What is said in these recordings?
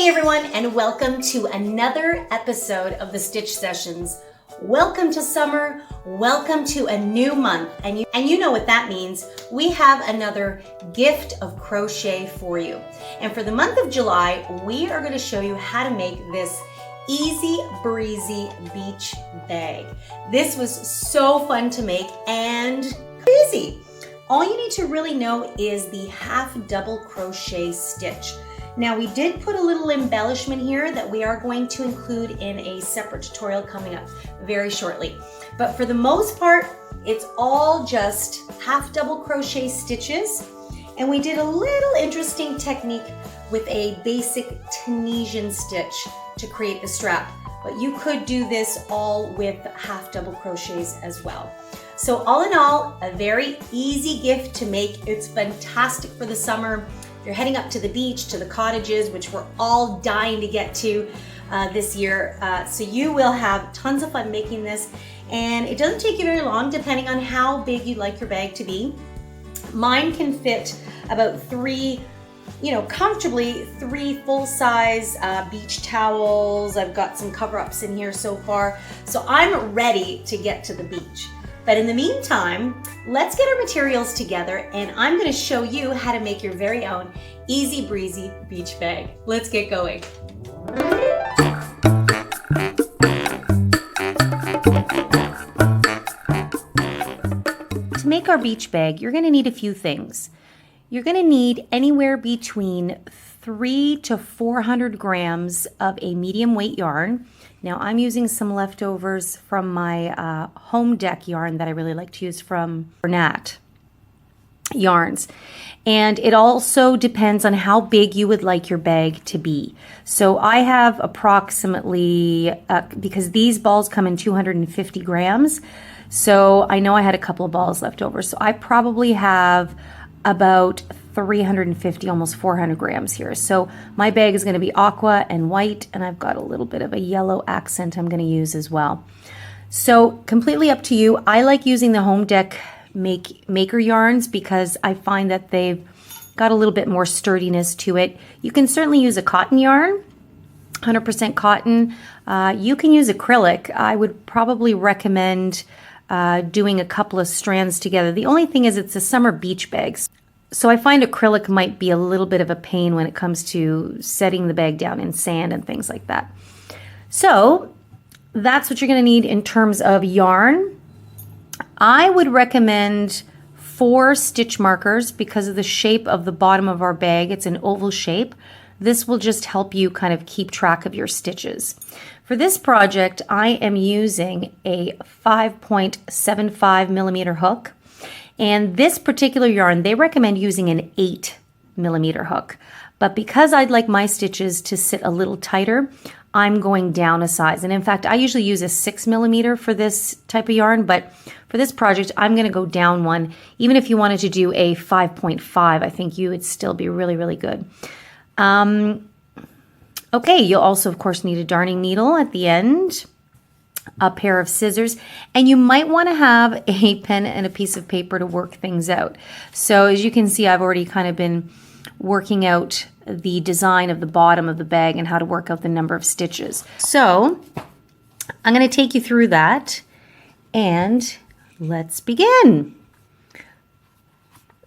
Hey everyone, and welcome to another episode of the Stitch Sessions. Welcome to summer, welcome to a new month, and you know what that means. We have another gift of crochet for you. And for the month of July, we are going to show you how to make this easy breezy beach bag. This was so fun to make and easy. All you need to really know is the half double crochet stitch. Now we did put a little embellishment here that we are going to include in a separate tutorial coming up very shortly. But for the most part, it's all just half double crochet stitches. And we did a little interesting technique with a basic Tunisian stitch to create the strap. But you could do this all with half double crochets as well. So all in all, a very easy gift to make. It's fantastic for the summer. You're heading up to the beach, to the cottages, which we're all dying to get to this year. So you will have tons of fun making this. And it doesn't take you very long, depending on how big you'd like your bag to be. Mine can fit about comfortably three full-size beach towels. I've got some cover-ups in here so far. So I'm ready to get to the beach. But in the meantime, let's get our materials together and I'm going to show you how to make your very own easy breezy beach bag. Let's get going. To make our beach bag, you're going to need a few things. You're going to need anywhere between 300 to 400 grams of a medium weight yarn. Now I'm using some leftovers from my home deck yarn that I really like to use from Nat Yarns. And it also depends on how big you would like your bag to be. So I have approximately, because these balls come in 250 grams, so I know I had a couple of balls left over. So I probably have about 350, almost 400 grams here. So my bag is going to be aqua and white, and I've got a little bit of a yellow accent I'm going to use as well. So completely up to you. I like using the home deck maker yarns because I find that they've got a little bit more sturdiness to it. You can certainly use a cotton yarn, 100% cotton. You can use acrylic. I would probably recommend doing a couple of strands together. The only thing is it's a summer beach bag. So I find acrylic might be a little bit of a pain when it comes to setting the bag down in sand and things like that. So that's what you're going to need in terms of yarn. I would recommend 4 stitch markers because of the shape of the bottom of our bag. It's an oval shape. This will just help you kind of keep track of your stitches. For this project, I am using a 5.75 millimeter hook. And this particular yarn, they recommend using an 8 millimeter hook. But because I'd like my stitches to sit a little tighter, I'm going down a size. And in fact, I usually use a 6 millimeter for this type of yarn, but for this project, I'm going to go down one. Even if you wanted to do a 5.5, I think you would still be really, really good. Okay, you'll also, of course, need a darning needle at the end, a pair of scissors, and you might want to have a pen and a piece of paper to work things out. So as you can see, I've already kind of been working out the design of the bottom of the bag and how to work out the number of stitches. So I'm going to take you through that and let's begin.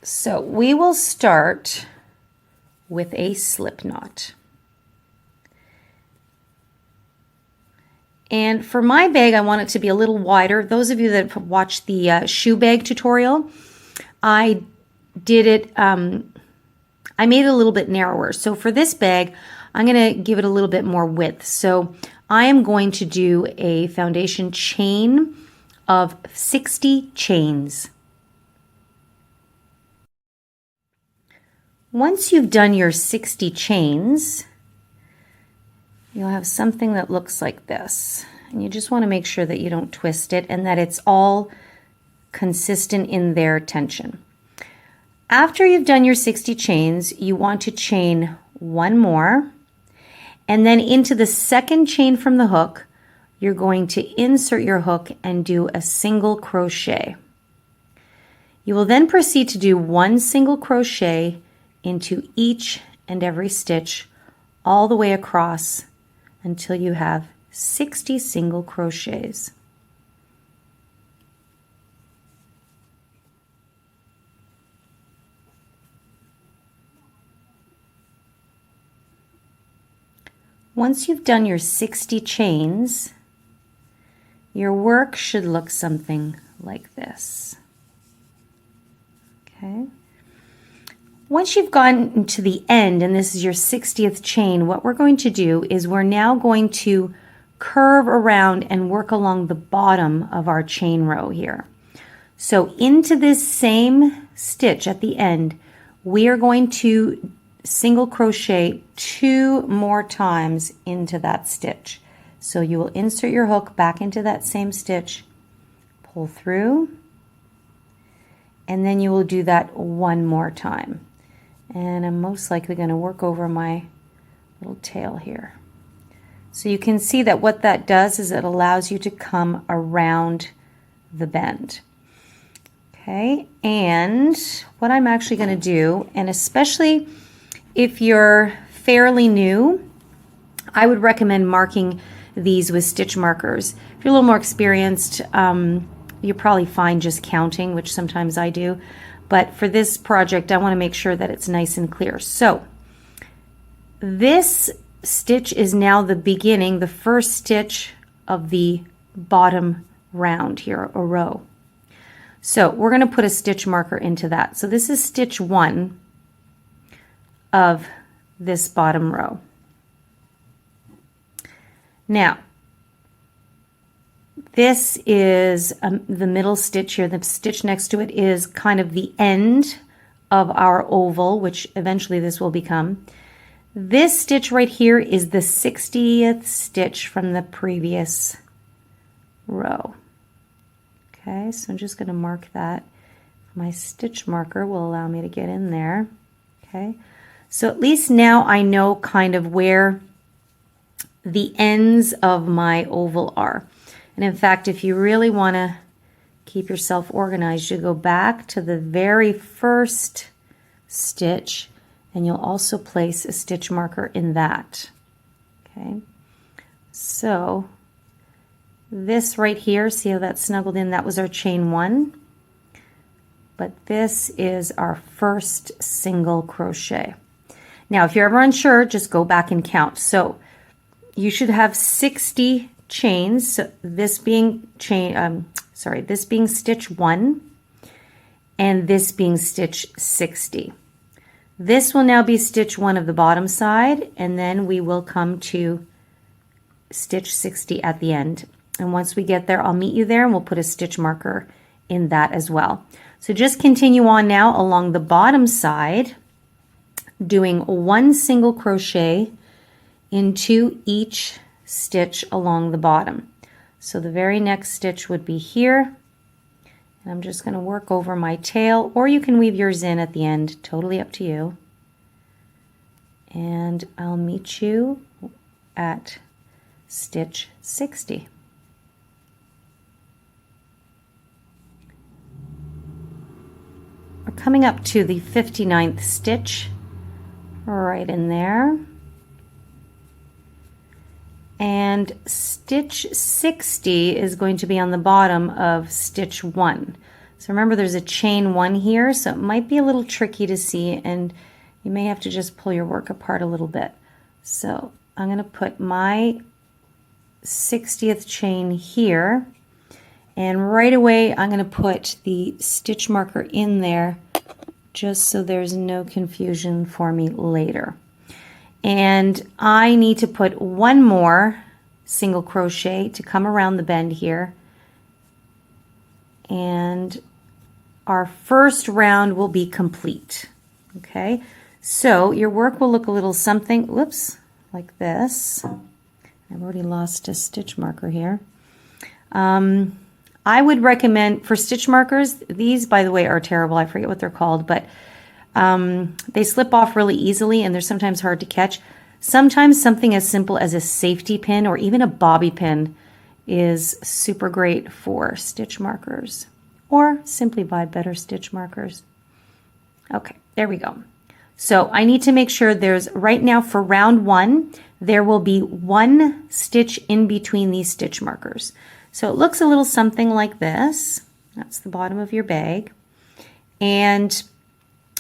So we will start with a slip knot. And for my bag, I want it to be a little wider. Those of you that have watched the shoe bag tutorial, I did it, I made it a little bit narrower. So for this bag, I'm going to give it a little bit more width. So I am going to do a foundation chain of 60 chains. Once you've done your 60 chains, you'll have something that looks like this. And you just want to make sure that you don't twist it and that it's all consistent in their tension. After you've done your 60 chains, you want to chain one more. And then into the second chain from the hook, you're going to insert your hook and do a single crochet. You will then proceed to do one single crochet into each and every stitch all the way across until you have 60 single crochets. Once you've done your 60 chains, your work should look something like this. Okay. Once you've gotten to the end, and this is your 60th chain, what we're going to do is we're now going to curve around and work along the bottom of our chain row here. So into this same stitch at the end, we are going to single crochet 2 more times into that stitch. So you will insert your hook back into that same stitch, pull through, and then you will do that 1 more time. And I'm most likely going to work over my little tail here. So you can see that what that does is it allows you to come around the bend. Okay, and what I'm actually going to do, and especially if you're fairly new, I would recommend marking these with stitch markers. If you're a little more experienced, you're probably fine just counting, which sometimes I do. But for this project, I want to make sure that it's nice and clear. So this stitch is now the beginning, the first stitch of the bottom round here, a row. So we're going to put a stitch marker into that. So this is stitch 1 of this bottom row. Now, this is the middle stitch here. The stitch next to it is kind of the end of our oval, which eventually this will become. This stitch right here is the 60th stitch from the previous row. Okay, so I'm just going to mark that. My stitch marker will allow me to get in there. Okay, so at least now I know kind of where the ends of my oval are. And in fact, if you really want to keep yourself organized, you go back to the very first stitch and you'll also place a stitch marker in that. Okay, so this right here, see how that's snuggled in? That was our chain 1. But this is our first single crochet. Now, if you're ever unsure, just go back and count. So you should have 60 chains. So this being this being stitch 1, and this being stitch 60. This will now be stitch 1 of the bottom side, and then we will come to stitch 60 at the end. And once we get there, I'll meet you there and we'll put a stitch marker in that as well. So just continue on now along the bottom side, doing 1 single crochet into each stitch along the bottom. So the very next stitch would be here. And I'm just going to work over my tail, or you can weave yours in at the end, totally up to you. And I'll meet you at stitch 60. We're coming up to the 59th stitch, right in there. And stitch 60 is going to be on the bottom of stitch 1. So remember, there's a chain 1 here, so it might be a little tricky to see, and you may have to just pull your work apart a little bit. So I'm going to put my 60th chain here, and right away I'm going to put the stitch marker in there just so there's no confusion for me later. And I need to put 1 more single crochet to come around the bend here. And our first round will be complete. Okay, so your work will look a little something, whoops, like this. I've already lost a stitch marker here. I would recommend, for stitch markers, these, by the way, are terrible. I forget what they're called, but they slip off really easily and they're sometimes hard to catch. Sometimes something as simple as a safety pin or even a bobby pin is super great for stitch markers, or simply buy better stitch markers. Okay, there we go. So I need to make sure there's, right now for round 1, there will be 1 stitch in between these stitch markers. So it looks a little something like this. That's the bottom of your bag. And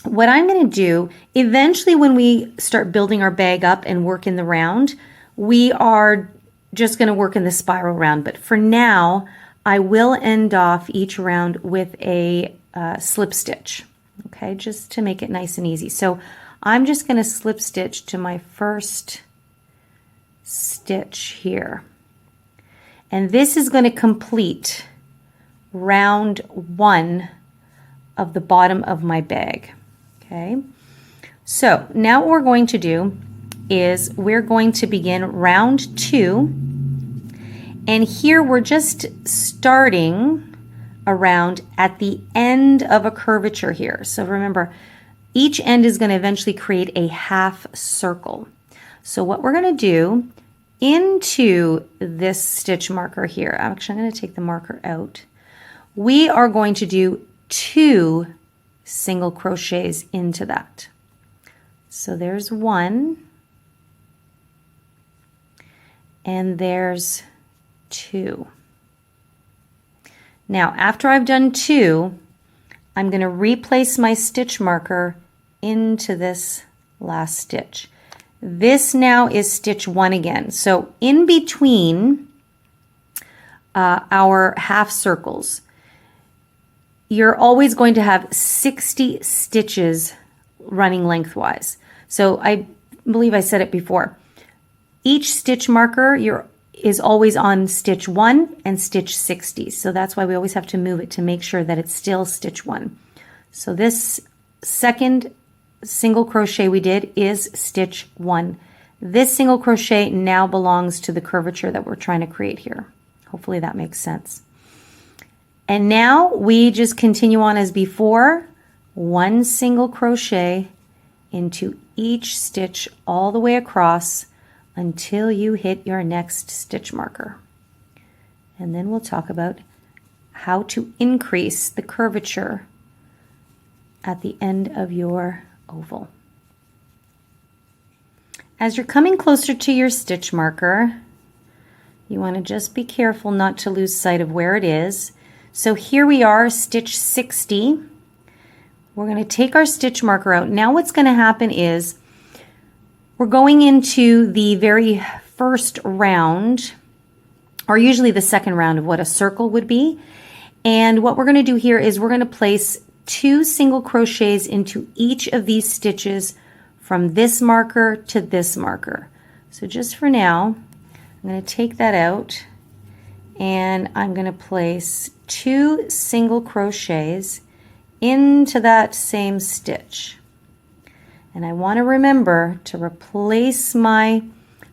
what I'm going to do, eventually when we start building our bag up and work in the round, we are just going to work in the spiral round. But for now, I will end off each round with a slip stitch, okay, just to make it nice and easy. So I'm just going to slip stitch to my first stitch here. And this is going to complete round 1 of the bottom of my bag. Okay, so now what we're going to do is we're going to begin round 2, and here we're just starting around at the end of a curvature here. So remember, each end is going to eventually create a half circle. So what we're going to do into this stitch marker here, actually I'm going to take the marker out, we are going to do 2 single crochets into that. So there's 1 and there's 2. Now after I've done 2, I'm going to replace my stitch marker into this last stitch. This now is stitch 1 again. So in between our half circles, you're always going to have 60 stitches running lengthwise. So I believe I said it before. Each stitch marker is always on stitch 1 and stitch 60. So that's why we always have to move it to make sure that it's still stitch 1. So this second single crochet we did is stitch 1. This single crochet now belongs to the curvature that we're trying to create here. Hopefully that makes sense. And now we just continue on as before, 1 single crochet into each stitch all the way across until you hit your next stitch marker. And then we'll talk about how to increase the curvature at the end of your oval. As you're coming closer to your stitch marker, you want to just be careful not to lose sight of where it is. So here we are, stitch 60. We're going to take our stitch marker out. Now what's going to happen is we're going into the very first round, or usually the second round of what a circle would be. And what we're going to do here is we're going to place 2 single crochets into each of these stitches from this marker to this marker. So just for now, I'm going to take that out and I'm going to place 2 single crochets into that same stitch. And I want to remember to replace my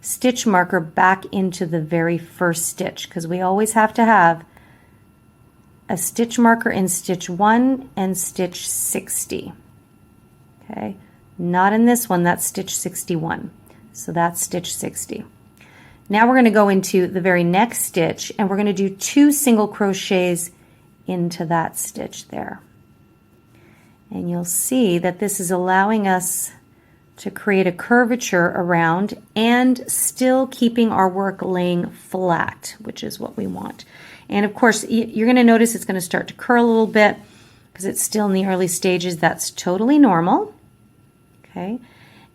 stitch marker back into the very first stitch, because we always have to have a stitch marker in stitch 1 and stitch 60. Okay, not in this one, that's stitch 61. So that's stitch 60. Now we're going to go into the very next stitch and we're going to do 2 single crochets into that stitch there. And you'll see that this is allowing us to create a curvature around and still keeping our work laying flat, which is what we want. And of course, you're going to notice it's going to start to curl a little bit because it's still in the early stages. That's totally normal. Okay.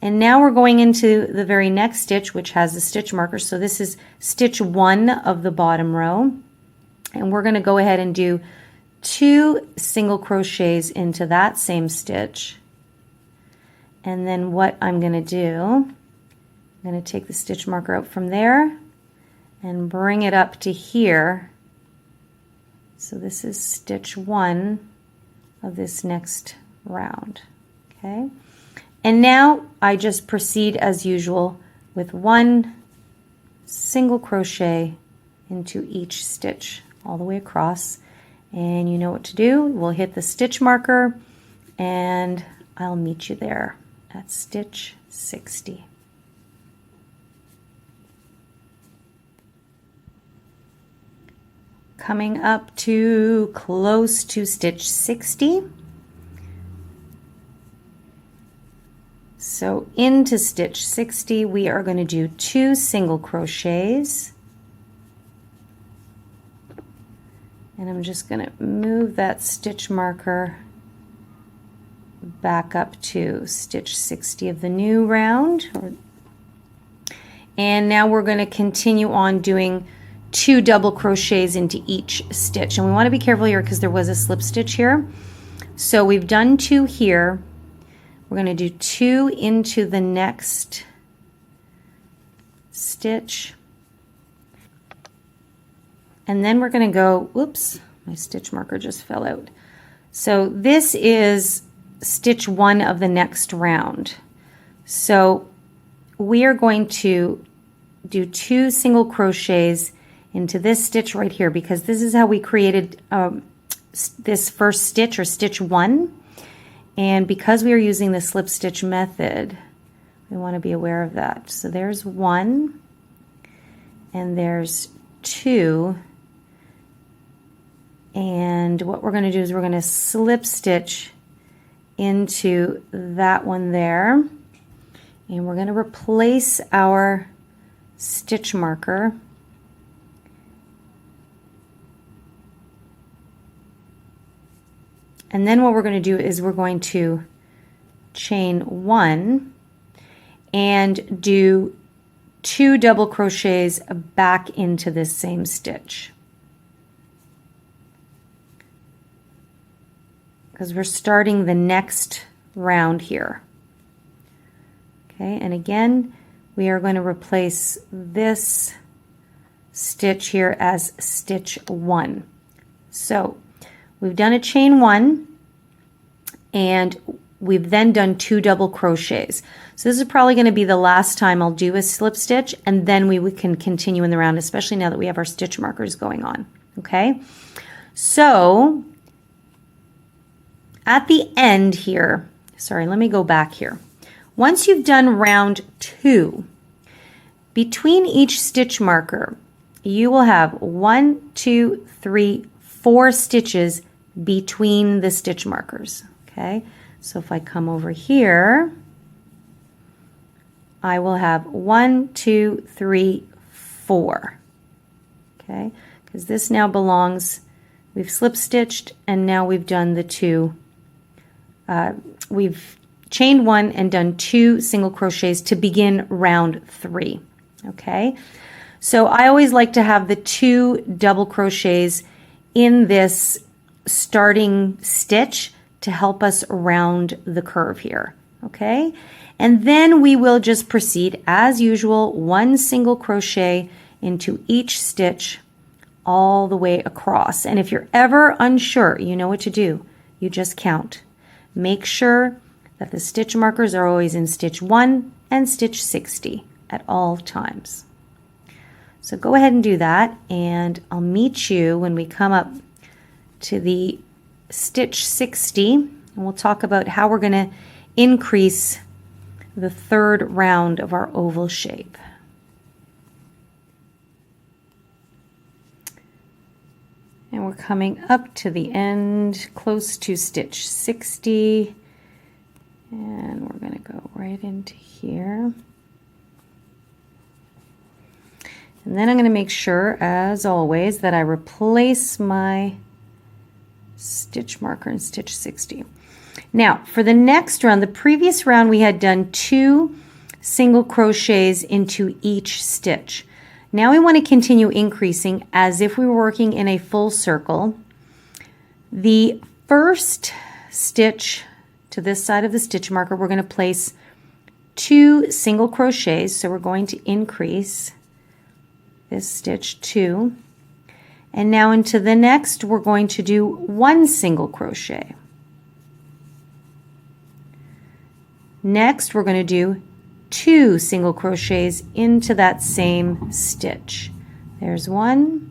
And now we're going into the very next stitch, which has the stitch marker. So this is stitch 1 of the bottom row. And we're going to go ahead and do 2 single crochets into that same stitch. And then what I'm going to do, I'm going to take the stitch marker out from there and bring it up to here. So this is stitch 1 of this next round. Okay. And now I just proceed as usual with 1 single crochet into each stitch all the way across. And you know what to do. We'll hit the stitch marker and I'll meet you there at stitch 60. Coming up to close to stitch 60. So into stitch 60, we are going to do 2 single crochets. And I'm just going to move that stitch marker back up to stitch 60 of the new round. And now we're going to continue on doing 2 double crochets into each stitch. And we want to be careful here because there was a slip stitch here. So we've done 2 here. We're going to do 2 into the next stitch. And then we're going to go, oops, my stitch marker just fell out. So this is stitch 1 of the next round. So we are going to do 2 single crochets into this stitch right here, because this is how we created this first stitch, or stitch 1. And because we are using the slip stitch method, we want to be aware of that. So there's 1 and there's 2. And what we're going to do is we're going to slip stitch into that one there. And we're going to replace our stitch marker. And then what we're going to do is we're going to chain 1 and do 2 double crochets back into this same stitch, because we're starting the next round here. Okay, and again, we are going to replace this stitch here as stitch 1. So we've done a chain 1 and we've then done 2 double crochets. So this is probably going to be the last time I'll do a slip stitch, and then we can continue in the round, especially now that we have our stitch markers going on. Okay, so at the end here, sorry, let me go back here. Once you've done round 2, between each stitch marker, you will have 1, 2, 3, 4 stitches between the stitch markers. Okay, so if I come over here, I will have 1, 2, 3, 4. Okay, because this now belongs, we've slip stitched and now we've done the 2. We've chained 1 and done 2 single crochets to begin round 3. Okay, so I always like to have the 2 double crochets in this starting stitch to help us round the curve here. Okay, and then we will just proceed as usual, 1 single crochet into each stitch all the way across. And if you're ever unsure, you know what to do. You just count. Make sure that the stitch markers are always in stitch 1 and stitch 60 at all times. So go ahead and do that, and I'll meet you when we come up to the stitch 60, and we'll talk about how we're going to increase the 3rd round of our oval shape. And we're coming up to the end, close to stitch 60, and we're going to go right into here. And then I'm going to make sure, as always, that I replace my stitch marker in stitch 60. Now, for the next round, the previous round we had done 2 single crochets into each stitch. Now we want to continue increasing as if we were working in a full circle. The first stitch to this side of the stitch marker, we're going to place 2 single crochets. So we're going to increase this stitch 2. And now into the next, we're going to do 1 single crochet. Next, we're going to do 2 single crochets into that same stitch. There's 1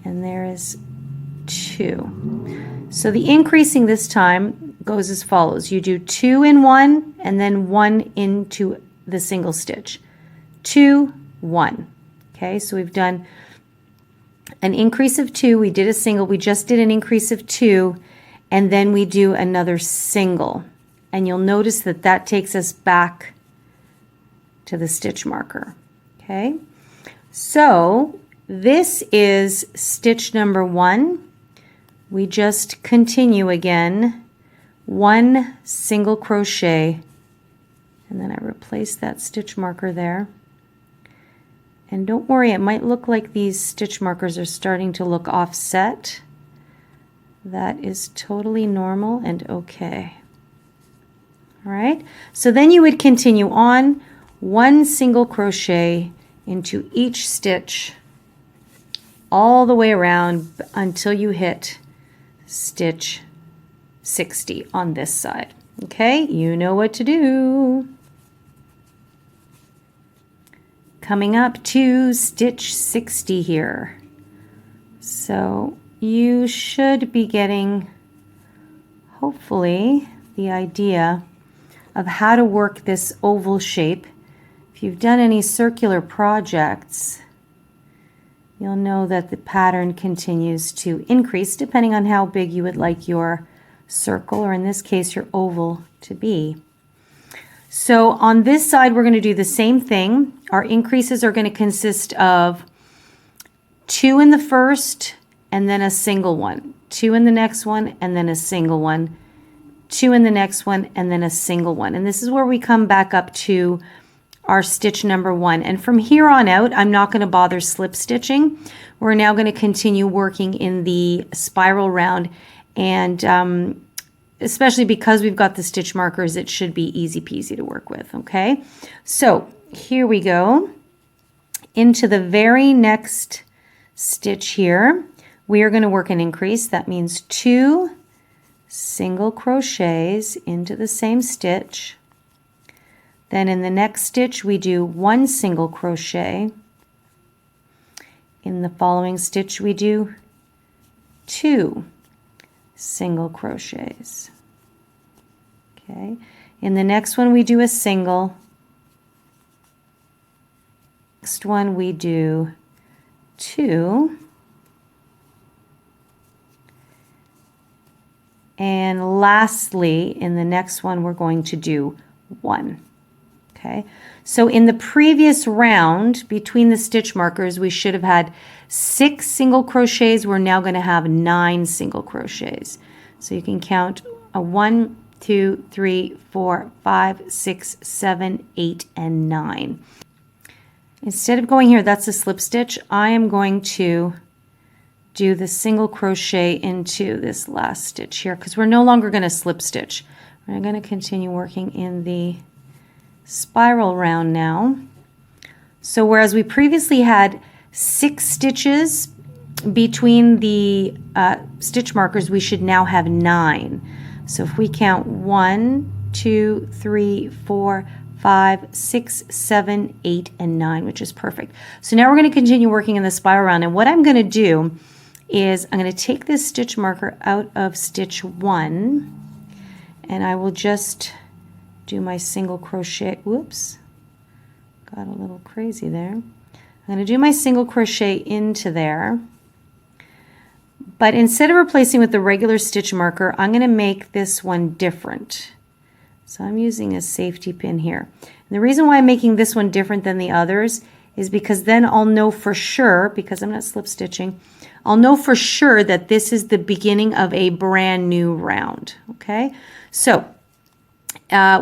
and there is 2. So the increasing this time goes as follows. You do 2 in 1 and then 1 into the single stitch. 2, 1. Okay, so we've done an increase of 2, we did a single, we just did an increase of 2, and then we do another single. and you'll notice that that takes us back to the stitch marker. Okay, so this is stitch number 1. We just continue again, 1 single crochet, and then I replace that stitch marker there. And don't worry, it might look like these stitch markers are starting to look offset. That is totally normal and okay. All right, so then you would continue on, 1 single crochet into each stitch all the way around until you hit stitch 60 on this side. Okay, you know what to do. Coming up to stitch 60 here. So you should be getting, hopefully, the idea of how to work this oval shape. If you've done any circular projects, you'll know that the pattern continues to increase depending on how big you would like your circle, or in this case your oval, to be. So on this side we're going to do the same thing. Our increases are going to consist of 2 in the first and then a single one, 2 in the next one and then a single one, 2 in the next one and then a single one. And this is where we come back up to our stitch number 1. And from here on out, I'm not going to bother slip stitching. We're now going to continue working in the spiral round, and especially because we've got the stitch markers, it should be easy peasy to work with. Okay, so here we go into the very next stitch here. We are going to work an increase. That means 2 single crochets into the same stitch. Then in the next stitch we do 1 single crochet. In the following stitch we do 2 single crochets. Okay, in the next one we do a single. Next one we do 2. And lastly, in the next one we're going to do 1. Okay, so in the previous round between the stitch markers we should have had 6 single crochets. We're now going to have 9 single crochets. So you can count a 1, 2, 3, 4, 5, 6, 7, 8, and 9. Instead of going here, that's a slip stitch, I am going to do the single crochet into this last stitch here because we're no longer going to slip stitch. We're going to continue working in the spiral round now. So whereas we previously had 6 stitches between the stitch markers, we should now have 9. So if we count 1, 2, 3, 4, 5, 6, 7, 8, and 9, which is perfect. So now we're going to continue working in the spiral round, and what I'm going to do is I'm going to take this stitch marker out of stitch 1, and I will just do my single crochet. Whoops, got a little crazy there. I'm going to do my single crochet into there, but instead of replacing with the regular stitch marker, I'm going to make this one different. So I'm using a safety pin here. And the reason why I'm making this one different than the others is because then I'll know for sure, because I'm not slip stitching, I'll know for sure that this is the beginning of a brand new round. Okay, so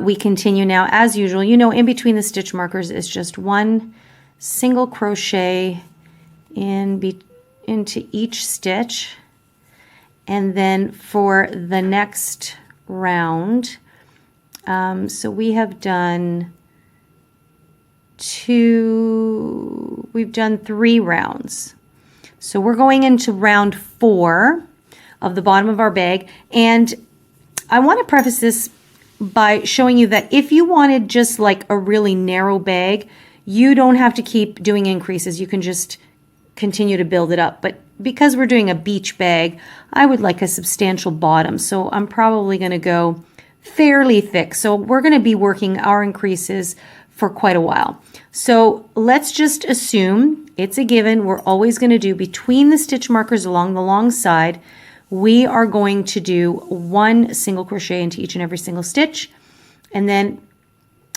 we continue now as usual. You know, in between the stitch markers is just 1 single crochet into each stitch, and then for the next round, so we have done we've done 3 rounds. So we're going into round 4 of the bottom of our bag, and I want to preface this by showing you that if you wanted just like a really narrow bag, you don't have to keep doing increases. You can just continue to build it up. But because we're doing a beach bag, I would like a substantial bottom. So I'm probably going to go fairly thick. So we're going to be working our increases for quite a while. So let's just assume it's a given. We're always going to do between the stitch markers along the long side, we are going to do 1 single crochet into each and every single stitch. And then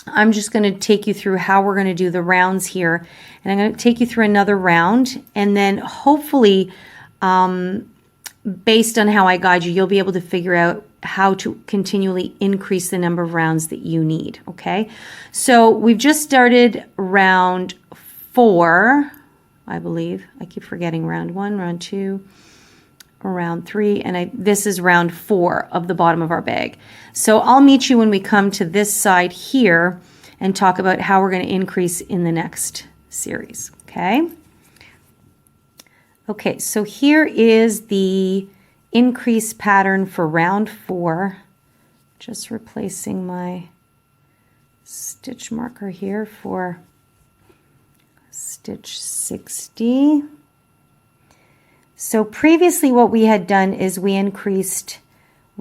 I'm just going to take you through how we're going to do the rounds here. And I'm going to take you through another round, and then hopefully, based on how I guide you, you'll be able to figure out how to continually increase the number of rounds that you need, okay? So we've just started round 4, I believe. I keep forgetting round 1, round 2, round 3, and this is round 4 of the bottom of our bag. So I'll meet you when we come to this side here and talk about how we're going to increase in the next series, okay? Okay, so here is the increase pattern for round 4. Just replacing my stitch marker here for stitch 60. So previously what we had done is we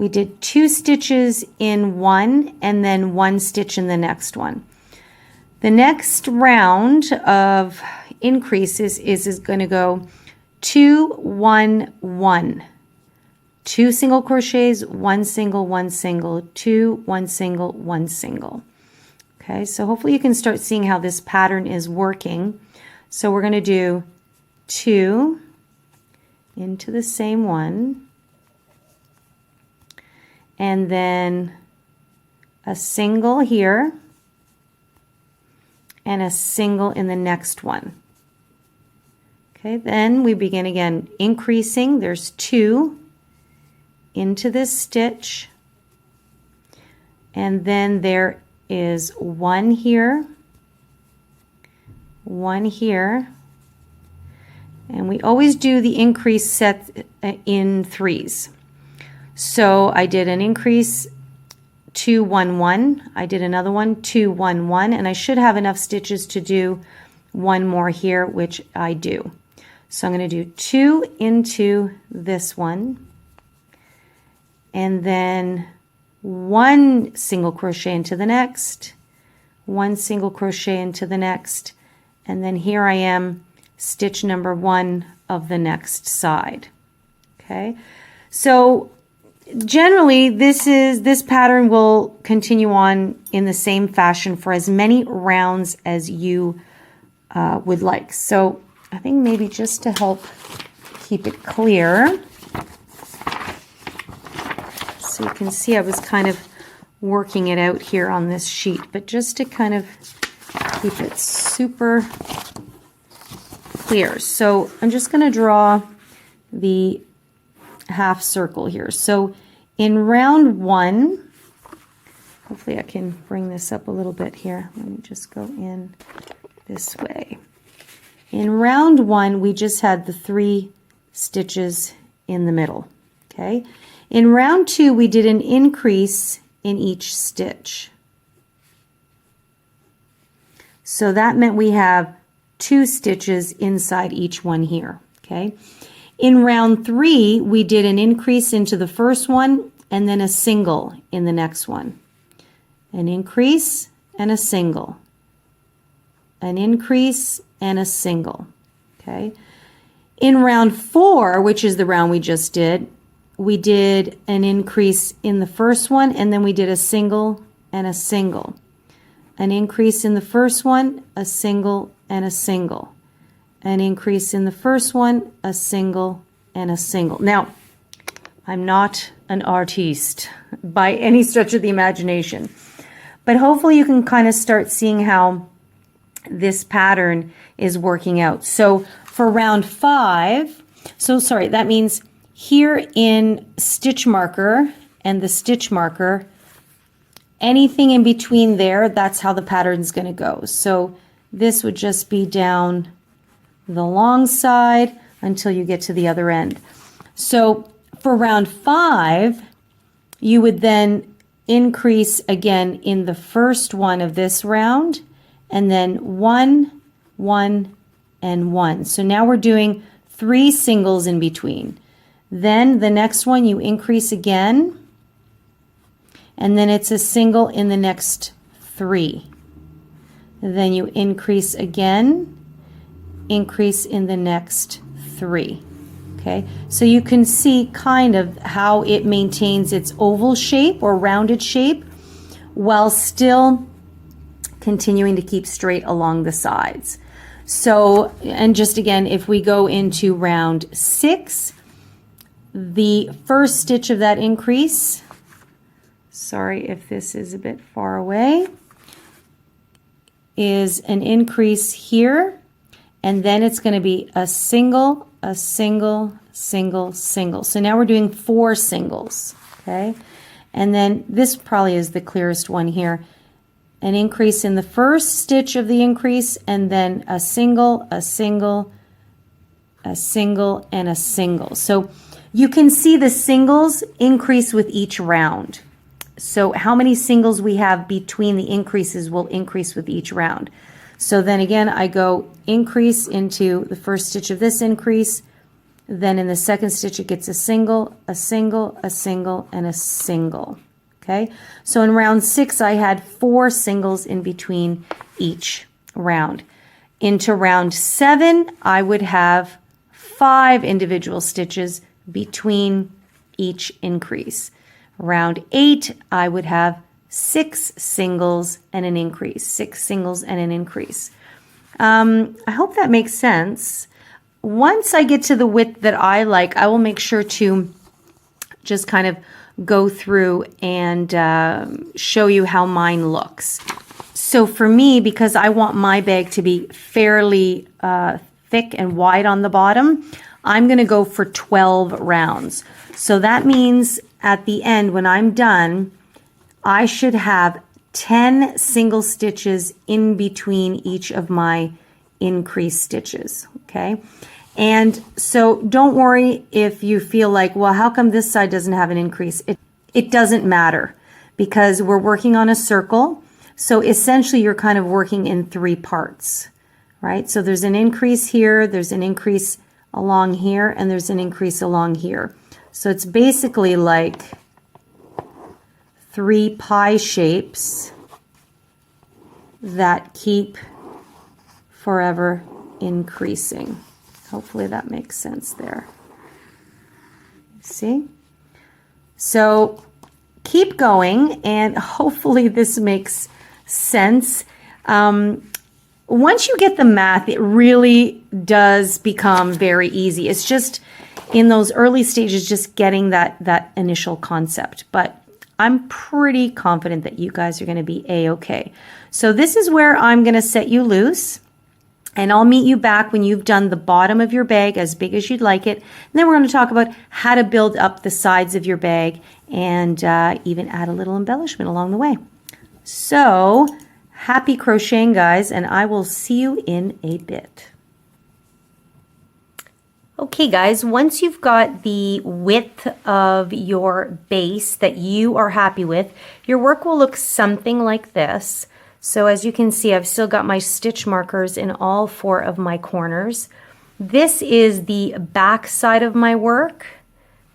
did 2 stitches in one and then 1 stitch in the next one. The next round of increases is going to go 2, 1, 1. 2 single crochets, 1 single, 1 single, 2, 1 single, 1 single. Okay, so hopefully you can start seeing how this pattern is working. So we're going to do 2 into the same one, and then a single here, and a single in the next one. Okay, then we begin again increasing. There's 2 into this stitch, and then there is 1 here, 1 here, and we always do the increase set in 3s. So I did an increase 2, 1, 1. I did another one 2, 1, 1, and I should have enough stitches to do 1 more here, which I do. So I'm going to do 2 into this one, and then 1 single crochet into the next, 1 single crochet into the next, and then here I am, stitch number 1 of the next side. Okay, so generally this pattern will continue on in the same fashion for as many rounds as you would like. So I think maybe just to help keep it clear, so you can see I was kind of working it out here on this sheet, but just to kind of keep it super clear. So I'm just going to draw the half circle here. So in round 1, hopefully I can bring this up a little bit here. Let me just go in this way. In round 1, we just had the 3 stitches in the middle. Okay. In round 2, we did an increase in each stitch. So that meant we have 2 stitches inside each one here. Okay. In round 3, we did an increase into the first one and then a single in the next one. An increase and a single. An increase and a single. Okay. In round 4, which is the round we just did, we did an increase in the first one, and then we did a single and a single. An increase in the first one, a single and a single. An increase in the first one, a single and a single. Now, I'm not an artiste by any stretch of the imagination, but hopefully you can kind of start seeing how this pattern is working out. So for round 5, that means here in stitch marker and the stitch marker, anything in between there, that's how the pattern's going to go. So this would just be down the long side until you get to the other end. So for round 5, you would then increase again in the first one of this round, and then 1, 1, and 1. So now we're doing 3 singles in between. Then the next one you increase again, and then it's a single in the next 3. Then you increase again, increase in the next 3. Okay, so you can see kind of how it maintains its oval shape or rounded shape while still continuing to keep straight along the sides. So, and just again, if we go into round 6, the first stitch of that increase, sorry if this is a bit far away, is an increase here, and then it's going to be a single, a single, single, single. So now we're doing 4 singles, okay? And then this probably is the clearest one here. An increase in the first stitch of the increase, and then a single, a single, a single, and a single. So you can see the singles increase with each round. So how many singles we have between the increases will increase with each round. So then again, I go increase into the first stitch of this increase, then in the second stitch it gets a single, a single, a single, and a single. Okay, so in round 6 I had 4 singles in between each round. Into round 7 I would have 5 individual stitches between each increase. Round 8 I would have 6 singles and an increase, 6 singles and an increase. I hope that makes sense. Once I get to the width that I like, I will make sure to just kind of go through and show you how mine looks. So for me, because I want my bag to be fairly thick and wide on the bottom, I'm going to go for 12 rounds. So that means at the end, when I'm done, I should have 10 single stitches in between each of my increase stitches, okay? And so don't worry if you feel like, well, how come this side doesn't have an increase? It doesn't matter because we're working on a circle. So essentially you're kind of working in 3 parts, right? So there's an increase here, there's an increase along here, and there's an increase along here. So it's basically like 3 pie shapes that keep forever increasing. Hopefully that makes sense there. See? So keep going, and hopefully this makes sense. Once you get the math, it really does become very easy. It's just in those early stages, just getting that initial concept. But I'm pretty confident that you guys are going to be A-okay. So this is where I'm going to set you loose. And I'll meet you back when you've done the bottom of your bag as big as you'd like it. And then we're going to talk about how to build up the sides of your bag and even add a little embellishment along the way. So happy crocheting, guys, and I will see you in a bit. Okay, guys, once you've got the width of your base that you are happy with, your work will look something like this. So as you can see, I've still got my stitch markers in all 4 of my corners. This is the back side of my work.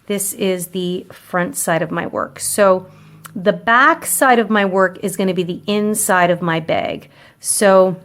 This is the front side of my work. So the back side of my work is going to be the inside of my bag. So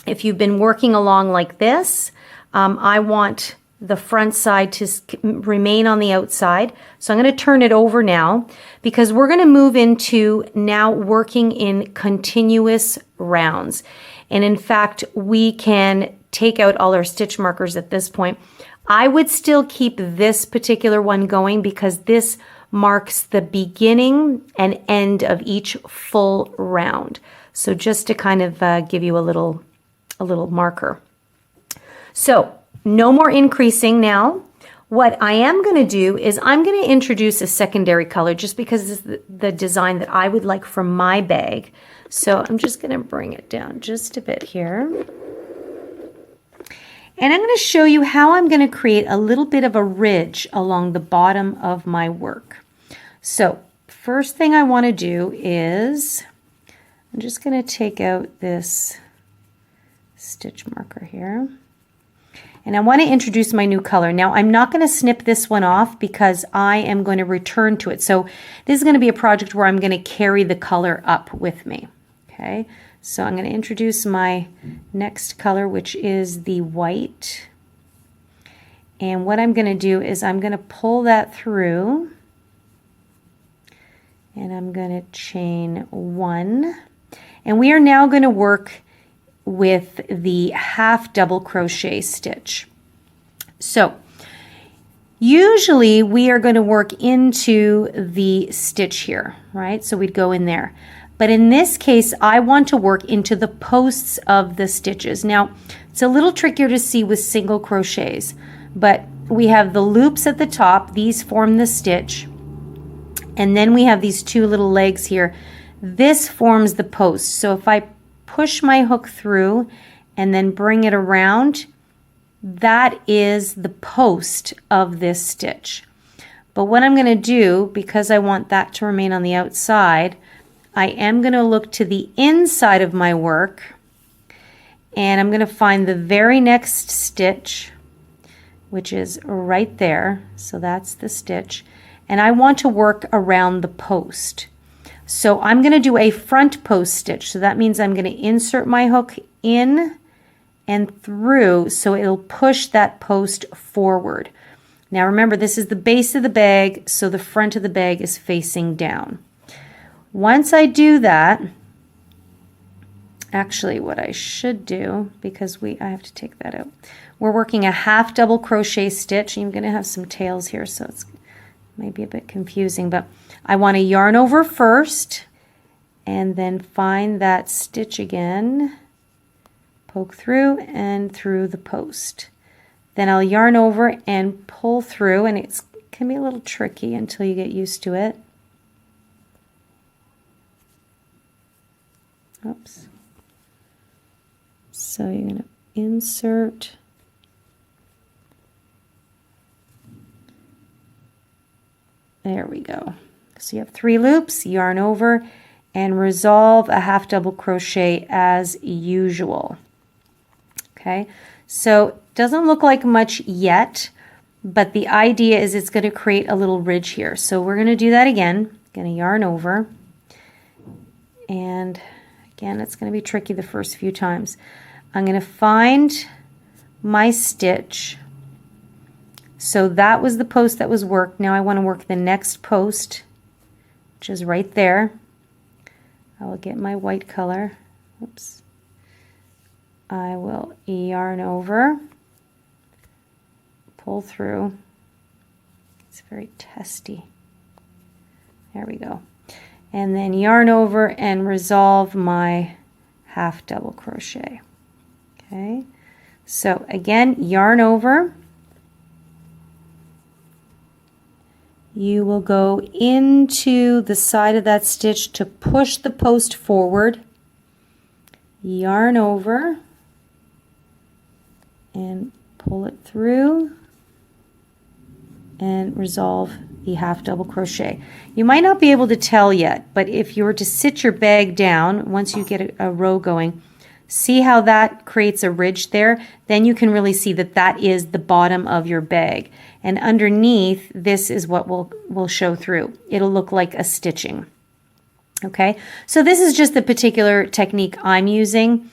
if you've been working along like this, I want the front side to remain on the outside. So I'm going to turn it over now because we're going to move into now working in continuous rounds. And in fact, we can take out all our stitch markers at this point. I would still keep this particular one going because this marks the beginning and end of each full round. So just to kind of give you a little marker. So no more increasing now. What I am going to do is I'm going to introduce a secondary color just because it's the design that I would like for my bag. So I'm just going to bring it down just a bit here. And I'm going to show you how I'm going to create a little bit of a ridge along the bottom of my work. So first thing I want to do is I'm just going to take out this stitch marker here. And I want to introduce my new color. Now I'm not going to snip this one off because I am going to return to it. So this is going to be a project where I'm going to carry the color up with me. Okay, so I'm going to introduce my next color, which is the white. And what I'm going to do is I'm going to pull that through. and I'm going to chain 1, and we are now going to work with the half double crochet stitch. So usually we are going to work into the stitch here, right? So we'd go in there. But in this case, I want to work into the posts of the stitches. Now, it's a little trickier to see with single crochets, but we have the loops at the top. These form the stitch. And then we have these 2 little legs here. This forms the post. So if I push my hook through and then bring it around, that is the post of this stitch. But what I'm going to do, because I want that to remain on the outside, I am going to look to the inside of my work, and I'm going to find the very next stitch, which is right there. So that's the stitch, and I want to work around the post. So I'm going to do a front post stitch. So that means I'm going to insert my hook in and through, so it'll push that post forward. Now remember, this is the base of the bag, so the front of the bag is facing down. Once I do that, actually what I should do, because I have to take that out, we're working a half double crochet stitch. I'm going to have some tails here, so it's maybe a bit confusing, but I want to yarn over first and then find that stitch again, poke through and through the post. Then I'll yarn over and pull through, and it can be a little tricky until you get used to it. Oops. So you're going to insert, there we go. So you have 3 loops, yarn over, and resolve a half double crochet as usual. Okay, so it doesn't look like much yet, but the idea is it's going to create a little ridge here. So we're going to do that again. Going to yarn over, and again, it's going to be tricky the first few times. I'm going to find my stitch. So that was the post that was worked. Now I want to work the next post, which is right there. I will get my white color. Oops. I will yarn over, pull through. It's very testy. There we go. And then yarn over and resolve my half double crochet. Okay, so again, yarn over. You will go into the side of that stitch to push the post forward, yarn over, and pull it through and resolve the half double crochet. You might not be able to tell yet, but if you were to sit your bag down, once you get a row going, see how that creates a ridge there? Then you can really see that that is the bottom of your bag. And underneath, this is what will show through. It'll look like a stitching. Okay, so this is just the particular technique I'm using,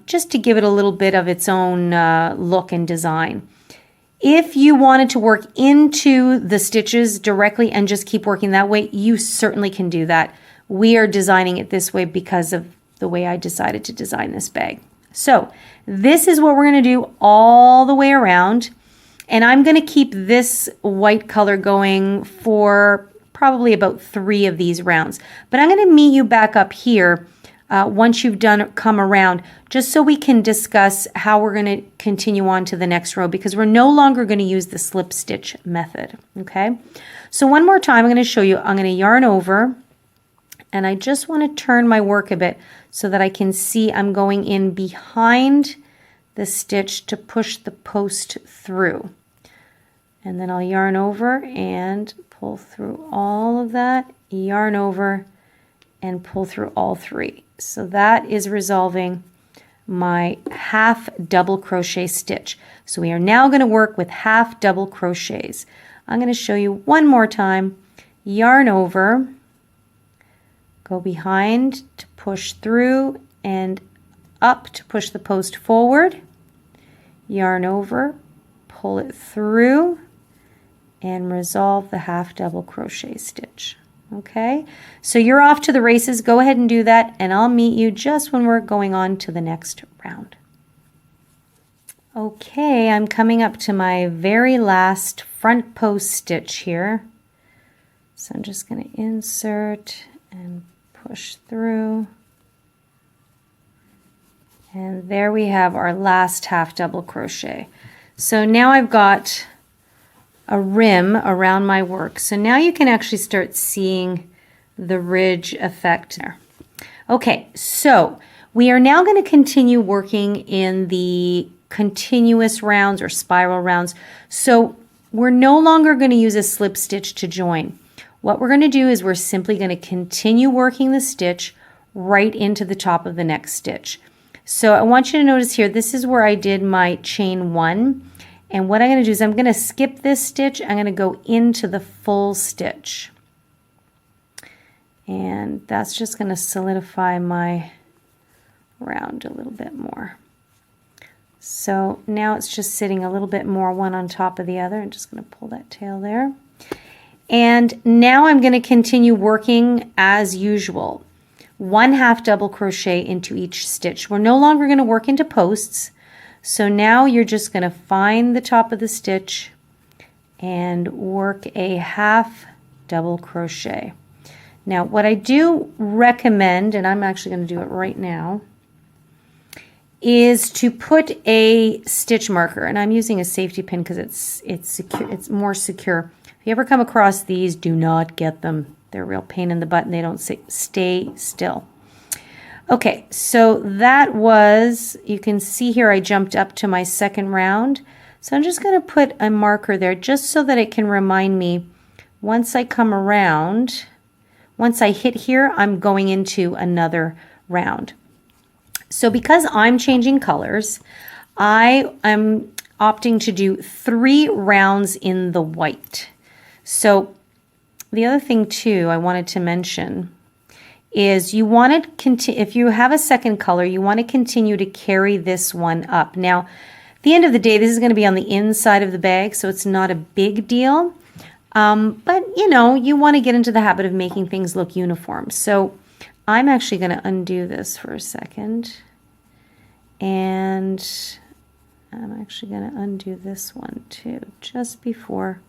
just to give it a little bit of its own look and design. If you wanted to work into the stitches directly and just keep working that way, you certainly can do that. We are designing it this way because of the way I decided to design this bag. So this is what we're going to do all the way around. And I'm going to keep this white color going for probably about 3 of these rounds. But I'm going to meet you back up here once you've come around, just so we can discuss how we're going to continue on to the next row, because we're no longer going to use the slip stitch method. Okay, so one more time I'm going to show you. I'm going to yarn over, and I just want to turn my work a bit so that I can see I'm going in behind the stitch to push the post through. And then I'll yarn over and pull through all of that, yarn over and pull through all 3. So that is resolving my half double crochet stitch. So we are now going to work with half double crochets. I'm going to show you one more time. Yarn over, go behind to push through and up to push the post forward, yarn over, pull it through, and resolve the half double crochet stitch. Okay, so you're off to the races. Go ahead and do that, and I'll meet you just when we're going on to the next round. Okay, I'm coming up to my very last front post stitch here. So I'm just going to insert and push through. And there we have our last half double crochet. So now I've got a rim around my work. So now you can actually start seeing the ridge effect there. Okay, so we are now going to continue working in the continuous rounds or spiral rounds. So we're no longer going to use a slip stitch to join. What we're going to do is we're simply going to continue working the stitch right into the top of the next stitch. So I want you to notice here, this is where I did my chain 1. And what I'm going to do is I'm going to skip this stitch. I'm going to go into the full stitch. And that's just going to solidify my round a little bit more. So now it's just sitting a little bit more one on top of the other. I'm just going to pull that tail there. And now I'm going to continue working as usual. 1 half double crochet into each stitch. We're no longer going to work into posts. So now you're just going to find the top of the stitch and work a half double crochet. Now what I do recommend, and I'm actually going to do it right now, is to put a stitch marker, and I'm using a safety pin because it's secure, it's more secure. If you ever come across these, do not get them. They're a real pain in the butt and they don't stay still. Okay, so that was, you can see here I jumped up to my second round. So I'm just going to put a marker there just so that it can remind me once I come around, once I hit here, I'm going into another round. So because I'm changing colors, I am opting to do 3 rounds in the white. So the other thing too I wanted to mention is you want to if you have a second color, you want to continue to carry this one up. Now, at the end of the day, this is going to be on the inside of the bag, so it's not a big deal. But you know, you want to get into the habit of making things look uniform. So I'm actually going to undo this for a second, and I'm actually going to undo this one too, just before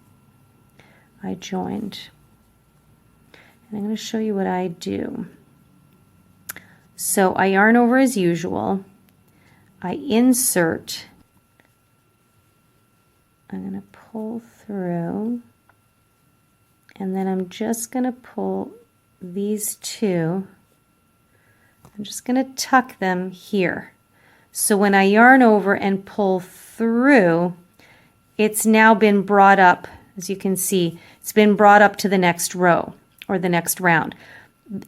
I joined. And I'm going to show you what I do. So I yarn over as usual. I insert. I'm going to pull through. And then I'm just going to pull these 2. I'm just going to tuck them here. So when I yarn over and pull through, it's now been brought up, as you can see, it's been brought up to the next row or the next round.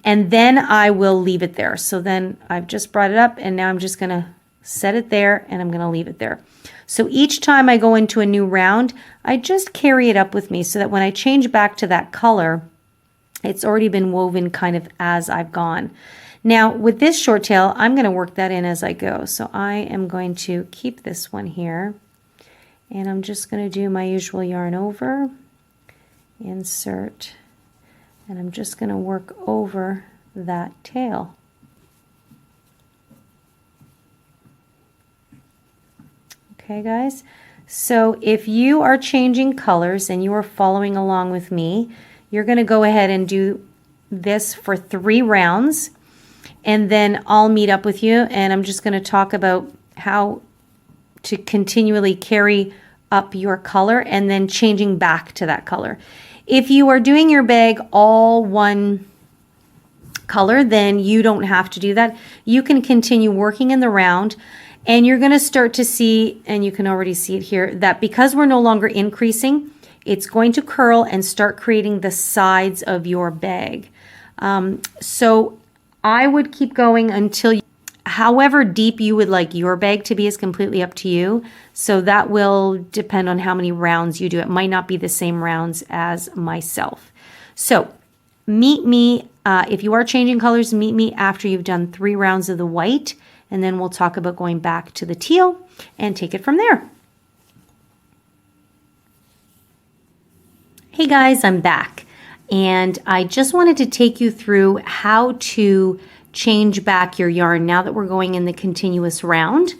And then I will leave it there. So then I've just brought it up and now I'm just going to set it there and I'm going to leave it there. So each time I go into a new round, I just carry it up with me so that when I change back to that color, it's already been woven kind of as I've gone. Now with this short tail, I'm going to work that in as I go. So I am going to keep this one here and I'm just going to do my usual yarn over, insert, and I'm just going to work over that tail. Okay guys, so if you are changing colors and you are following along with me, you're going to go ahead and do this for 3 rounds, and then I'll meet up with you and I'm just going to talk about how to continually carry up your color and then changing back to that color. If you are doing your bag all one color, then you don't have to do that. You can continue working in the round and you're going to start to see, and you can already see it here, that because we're no longer increasing, it's going to curl and start creating the sides of your bag. So I would keep going until however deep you would like your bag to be is completely up to you. So that will depend on how many rounds you do. It might not be the same rounds as myself. So meet me, if you are changing colors, meet me after you've done 3 rounds of the white, and then we'll talk about going back to the teal and take it from there. Hey guys, I'm back. And I just wanted to take you through how to change back your yarn now that we're going in the continuous round.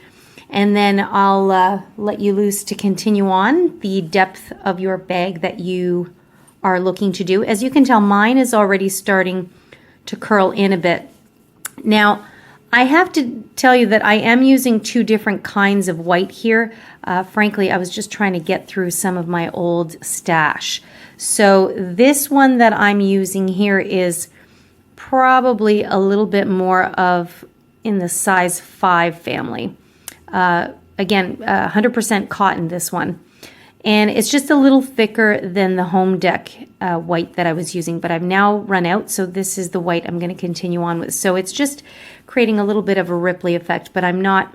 And then I'll let you loose to continue on the depth of your bag that you are looking to do. As you can tell, mine is already starting to curl in a bit. Now, I have to tell you that I am using two different kinds of white here. Frankly, I was just trying to get through some of my old stash. So this one that I'm using here is probably a little bit more of in the size 5 family. Again, 100% cotton, this one. And it's just a little thicker than the Home Deck white that I was using, but I've now run out, so this is the white I'm going to continue on with. So it's just creating a little bit of a ripply effect, but I'm not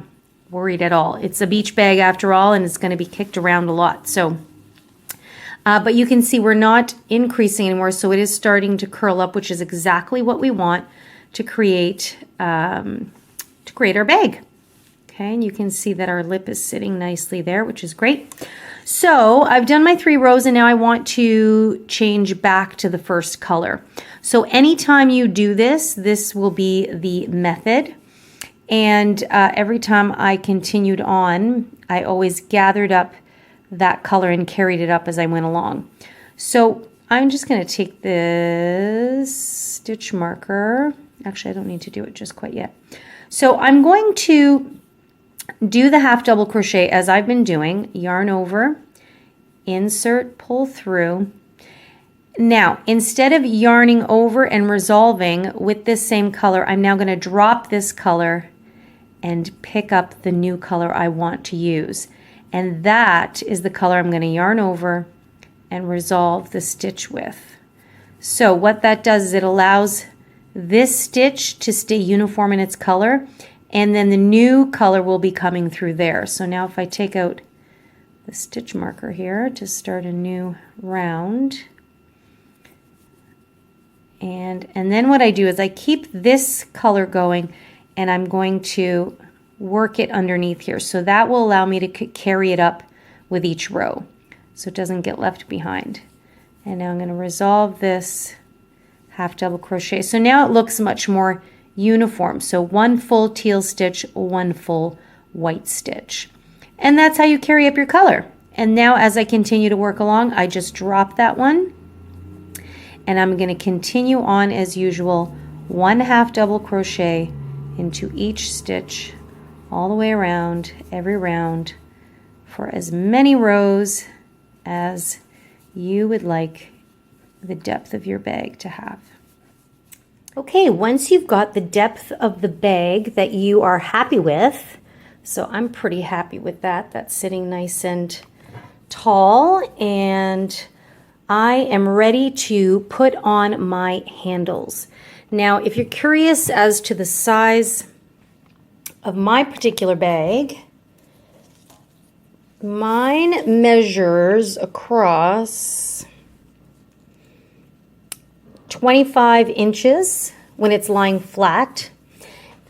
worried at all. It's a beach bag after all, and it's going to be kicked around a lot. So, but you can see we're not increasing anymore, so it is starting to curl up, which is exactly what we want to create our bag. Okay, and you can see that our lip is sitting nicely there, which is great. So I've done my 3 rows, and now I want to change back to the first color. So anytime you do this, this will be the method. And every time I continued on, I always gathered up that color and carried it up as I went along. So I'm just going to take this stitch marker. Actually, I don't need to do it just quite yet. So I'm going to do the half double crochet as I've been doing, yarn over, insert, pull through. Now, instead of yarning over and resolving with this same color, I'm now going to drop this color and pick up the new color I want to use. And that is the color I'm going to yarn over and resolve the stitch with. So what that does is it allows this stitch to stay uniform in its color, and then the new color will be coming through there. So now if I take out the stitch marker here to start a new round, and then what I do is I keep this color going, and I'm going to work it underneath here. So that will allow me to carry it up with each row so it doesn't get left behind. And now I'm going to resolve this half double crochet. So now it looks much more uniform. So 1 full teal stitch, 1 full white stitch. And that's how you carry up your color. And now as I continue to work along, I just drop that one, and I'm going to continue on as usual, 1 half double crochet into each stitch all the way around every round for as many rows as you would like the depth of your bag to have. Okay, once you've got the depth of the bag that you are happy with, so I'm pretty happy with that. That's sitting nice and tall, and I am ready to put on my handles. Now, if you're curious as to the size of my particular bag, mine measures across 25 inches when it's lying flat,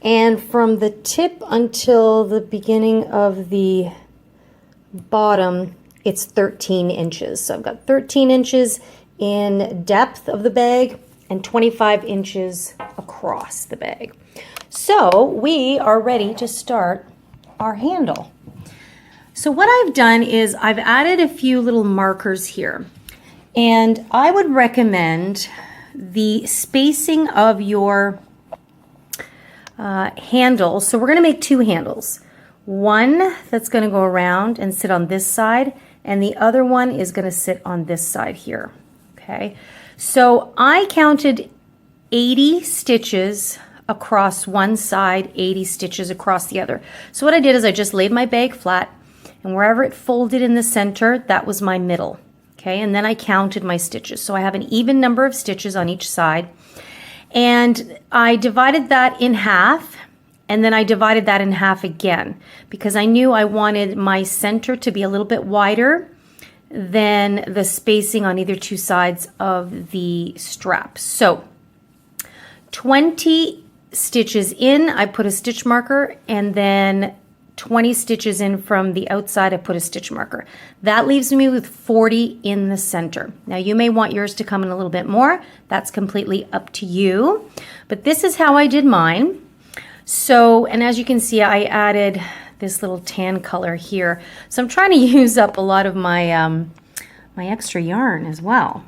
and from the tip until the beginning of the bottom, it's 13 inches. So I've got 13 inches in depth of the bag and 25 inches across the bag. So we are ready to start our handle. So what I've done is I've added a few little markers here, and I would recommend the spacing of your handle. So we're going to make 2 handles. One that's going to go around and sit on this side, and the other one is going to sit on this side here. Okay, so I counted 80 stitches across one side, 80 stitches across the other. So what I did is I just laid my bag flat, and wherever it folded in the center, that was my middle. Okay, and then I counted my stitches. So I have an even number of stitches on each side, and I divided that in half, and then I divided that in half again because I knew I wanted my center to be a little bit wider than the spacing on either 2 sides of the strap. So 20 stitches in, I put a stitch marker, and then 20 stitches in from the outside. I put a stitch marker. That leaves me with 40 in the center. Now you may want yours to come in a little bit more. That's completely up to you. But this is how I did mine. So, and as you can see, I added this little tan color here. So I'm trying to use up a lot of my my extra yarn as well.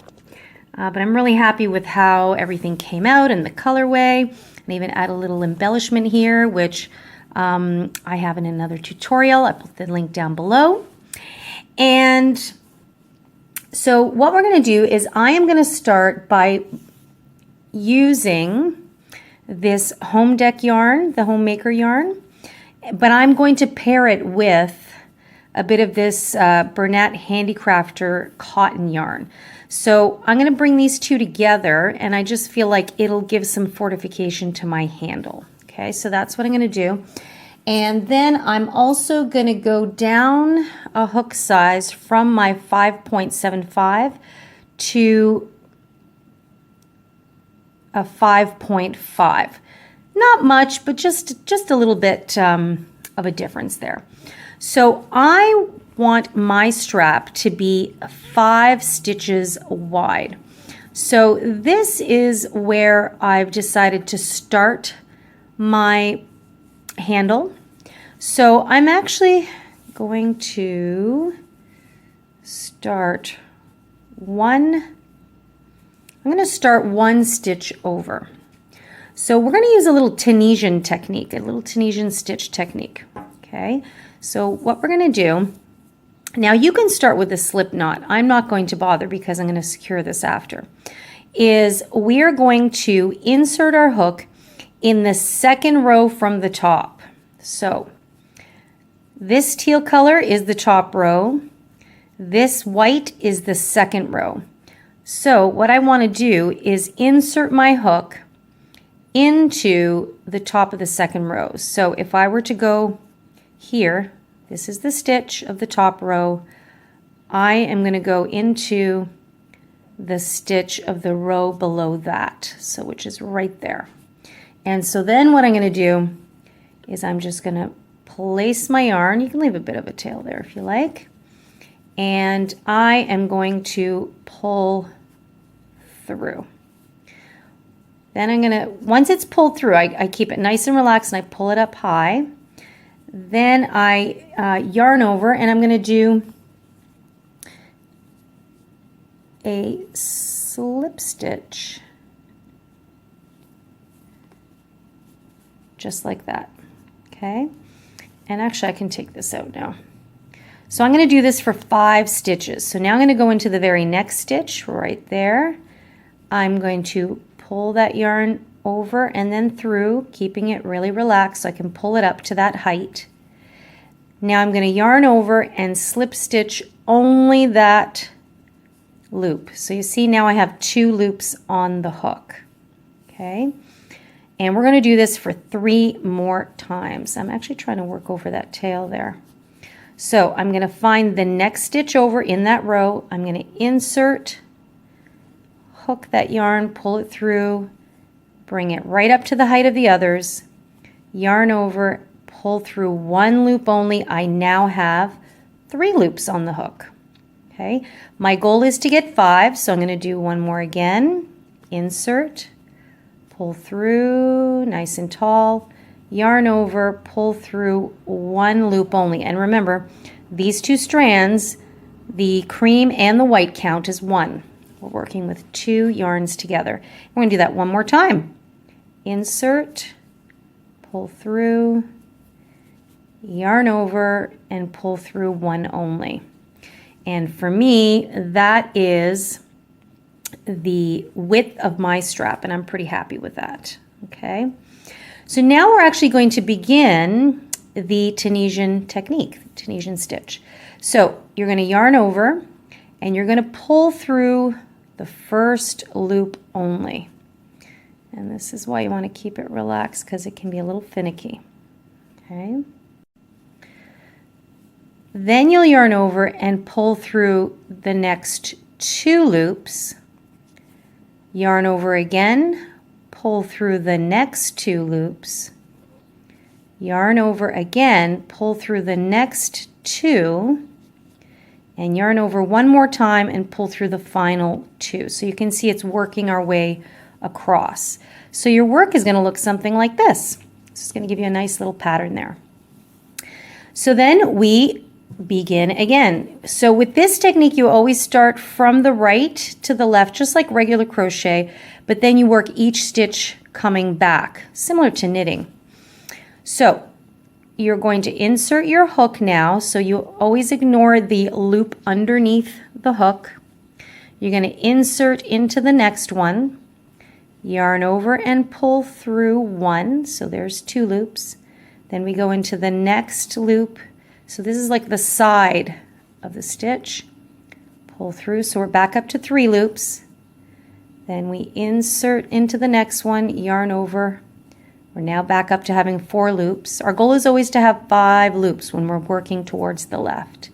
But I'm really happy with how everything came out and the colorway. And even add a little embellishment here, which I have in another tutorial. I put the link down below. And so what we're going to do is I am going to start by using this home deck yarn, the homemaker yarn, but I'm going to pair it with a bit of this Bernat Handicrafter cotton yarn. So I'm going to bring these two together, and I just feel like it'll give some fortification to my handle. Okay, so that's what I'm going to do. And then I'm also going to go down a hook size from my 5.75 to a 5.5. Not much, but just a little bit of a difference there. So I want my strap to be 5 stitches wide. So this is where I've decided to start my handle. So I'm actually going to start one stitch over. So we're going to use a little Tunisian technique, a little Tunisian stitch technique. Okay, so what we're going to do, now you can start with a slip knot. I'm not going to bother because I'm going to secure this after, is we are going to insert our hook in the second row from the top. So this teal color is the top row. This white is the second row. So what I want to do is insert my hook into the top of the second row. So if I were to go here, this is the stitch of the top row. I am going to go into the stitch of the row below that, so which is right there. And so then what I'm going to do is I'm just going to place my yarn. You can leave a bit of a tail there if you like. And I am going to pull through. Then I'm going to, once it's pulled through, I keep it nice and relaxed and I pull it up high. Then I yarn over and I'm going to do a slip stitch just like that. Okay, and actually I can take this out now. So I'm going to do this for 5 stitches. So now I'm going to go into the very next stitch right there. I'm going to pull that yarn over and then through, keeping it really relaxed so I can pull it up to that height. Now I'm going to yarn over and slip stitch only that loop. So you see now I have 2 loops on the hook. Okay, and we're going to do this for 3 more times. I'm actually trying to work over that tail there. So I'm going to find the next stitch over in that row. I'm going to insert, hook that yarn, pull it through, bring it right up to the height of the others, yarn over, pull through 1 loop only. I now have 3 loops on the hook. Okay, my goal is to get 5, so I'm going to do one more again. Insert, pull through, nice and tall, yarn over, pull through 1 loop only. And remember, these 2 strands, the cream and the white count is 1. We're working with 2 yarns together. We're going to do that one more time. Insert, pull through, yarn over, and pull through 1 only. And for me, that is the width of my strap, and I'm pretty happy with that. Okay, so now we're actually going to begin the Tunisian technique, Tunisian stitch. So you're going to yarn over and you're going to pull through the first loop only. And this is why you want to keep it relaxed, because it can be a little finicky. Okay. Then you'll yarn over and pull through the next 2 loops. Yarn over again, pull through the next 2 loops, yarn over again, pull through the next 2, and yarn over one more time and pull through the final 2. So you can see it's working our way across. So your work is going to look something like this. This is going to give you a nice little pattern there. So then we begin again. So with this technique, you always start from the right to the left, just like regular crochet, but then you work each stitch coming back, similar to knitting. So you're going to insert your hook now, so you always ignore the loop underneath the hook. You're going to insert into the next one, yarn over and pull through 1, so there's 2 loops. Then we go into the next loop, so this is like the side of the stitch. Pull through, so we're back up to 3 loops. Then we insert into the next one, yarn over. We're now back up to having 4 loops. Our goal is always to have 5 loops when we're working towards the left.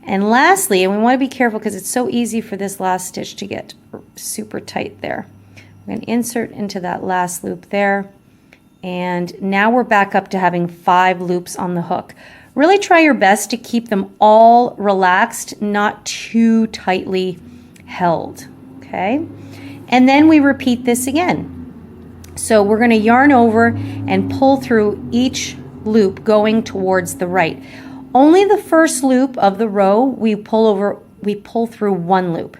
And lastly, and we want to be careful because it's so easy for this last stitch to get super tight there. We're going to insert into that last loop there. And now we're back up to having 5 loops on the hook. Really try your best to keep them all relaxed, not too tightly held, okay? And then we repeat this again. So we're going to yarn over and pull through each loop going towards the right. Only the first loop of the row we pull through 1 loop.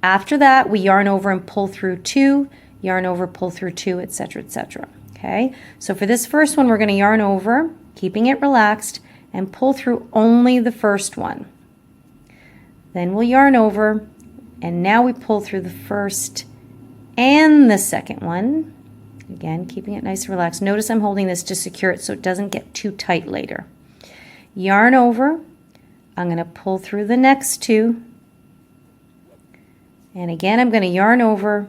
After that, we yarn over and pull through 2, yarn over, pull through 2, etc., etc. Okay? So for this first one, we're going to yarn over, keeping it relaxed, and pull through only the first one. Then we'll yarn over, and now we pull through the first and the second one. Again, keeping it nice and relaxed. Notice I'm holding this to secure it so it doesn't get too tight later. Yarn over. I'm going to pull through the next 2. And again, I'm going to yarn over.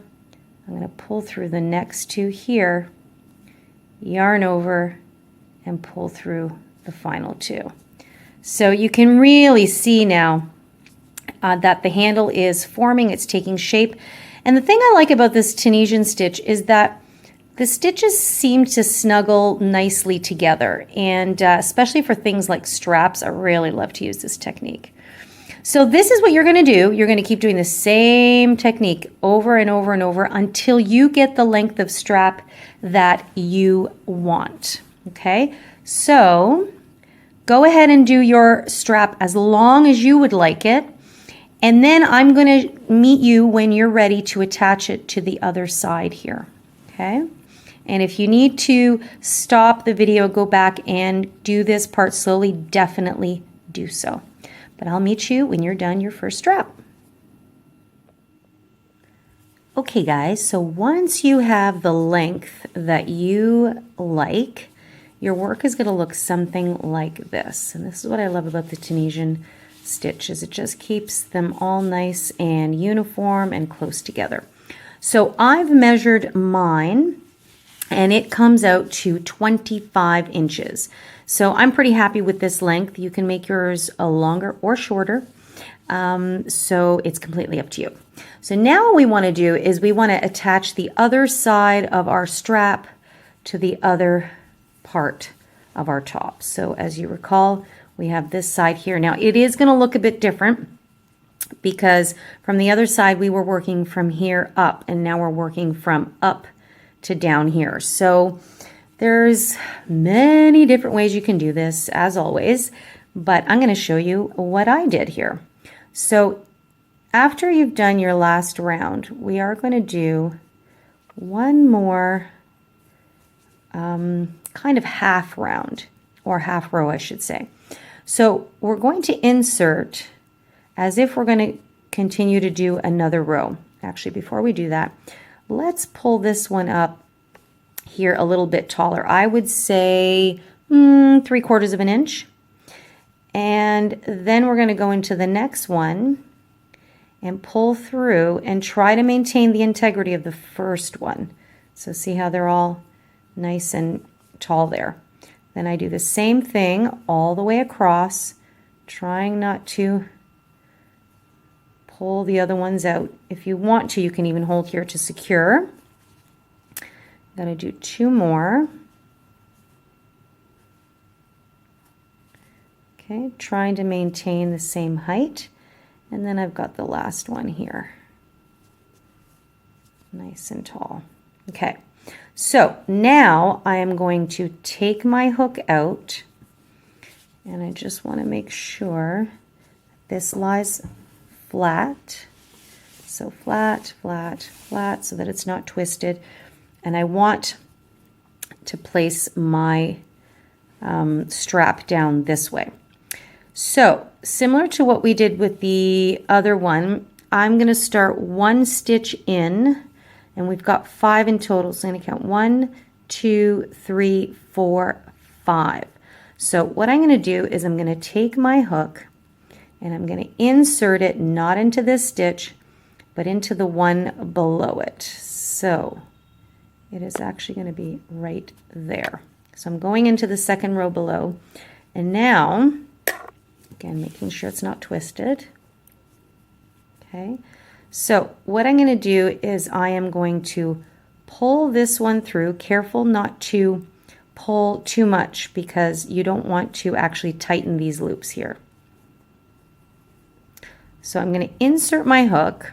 I'm going to pull through the next 2 here. Yarn over and pull through the final 2. So you can really see now that the handle is forming, it's taking shape. And the thing I like about this Tunisian stitch is that the stitches seem to snuggle nicely together, and especially for things like straps, I really love to use this technique. So this is what you're going to do. You're going to keep doing the same technique over and over and over until you get the length of strap that you want. Okay, so go ahead and do your strap as long as you would like it, and then I'm going to meet you when you're ready to attach it to the other side here. Okay. And if you need to stop the video, go back and do this part slowly, definitely do so. But I'll meet you when you're done your first strap. Okay guys, so once you have the length that you like, your work is going to look something like this. And this is what I love about the Tunisian stitch, is it just keeps them all nice and uniform and close together. So I've measured mine, and it comes out to 25 inches. So I'm pretty happy with this length. You can make yours a longer or shorter. So it's completely up to you. So now what we want to do is we want to attach the other side of our strap to the other part of our top. So as you recall, we have this side here. Now it is going to look a bit different because from the other side we were working from here up, and now we're working from up to down here. So there's many different ways you can do this, as always, but I'm going to show you what I did here. So after you've done your last round, we are going to do one more kind of half round, or half row I should say. So we're going to insert as if we're going to continue to do another row. Actually, before we do that, let's pull this one up here a little bit taller. I would say 3/4 of an inch. And then we're going to go into the next one and pull through and try to maintain the integrity of the first one. So see how they're all nice and tall there. Then I do the same thing all the way across, trying not to pull the other ones out. If you want to, you can even hold here to secure. I'm going to do 2 more. Okay, trying to maintain the same height. And then I've got the last one here. Nice and tall. Okay, so now I am going to take my hook out, and I just want to make sure this lies flat. So flat, flat, flat, so that it's not twisted. And I want to place my strap down this way. So similar to what we did with the other one, I'm going to start one stitch in, and we've got 5 in total. So I'm going to count 1, 2, 3, 4, 5. So what I'm going to do is I'm going to take my hook and I'm going to insert it not into this stitch, but into the one below it. So it is actually going to be right there. So I'm going into the second row below, and now, again, making sure it's not twisted. Okay, so what I'm going to do is I am going to pull this one through. Careful not to pull too much because you don't want to actually tighten these loops here. So I'm going to insert my hook,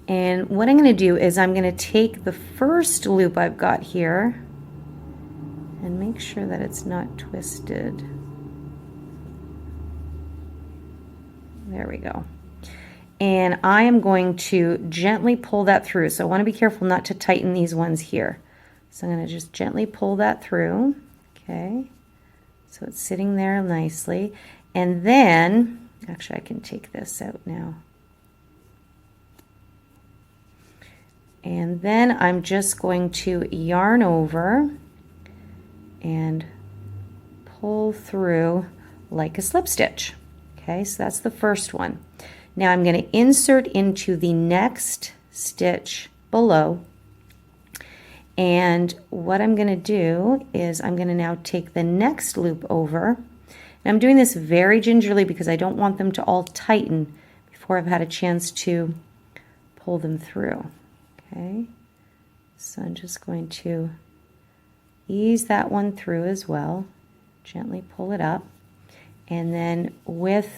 and what I'm going to do is I'm going to take the first loop I've got here and make sure that it's not twisted. There we go. And I am going to gently pull that through. So I want to be careful not to tighten these ones here. So I'm going to just gently pull that through. Okay. So it's sitting there nicely. And then, actually I can take this out now. And then I'm just going to yarn over and pull through like a slip stitch. Okay, so that's the first one. Now I'm going to insert into the next stitch below, and what I'm going to do is I'm going to now take the next loop over, and I'm doing this very gingerly because I don't want them to all tighten before I've had a chance to pull them through. Okay, so I'm just going to ease that one through as well, gently pull it up, and then with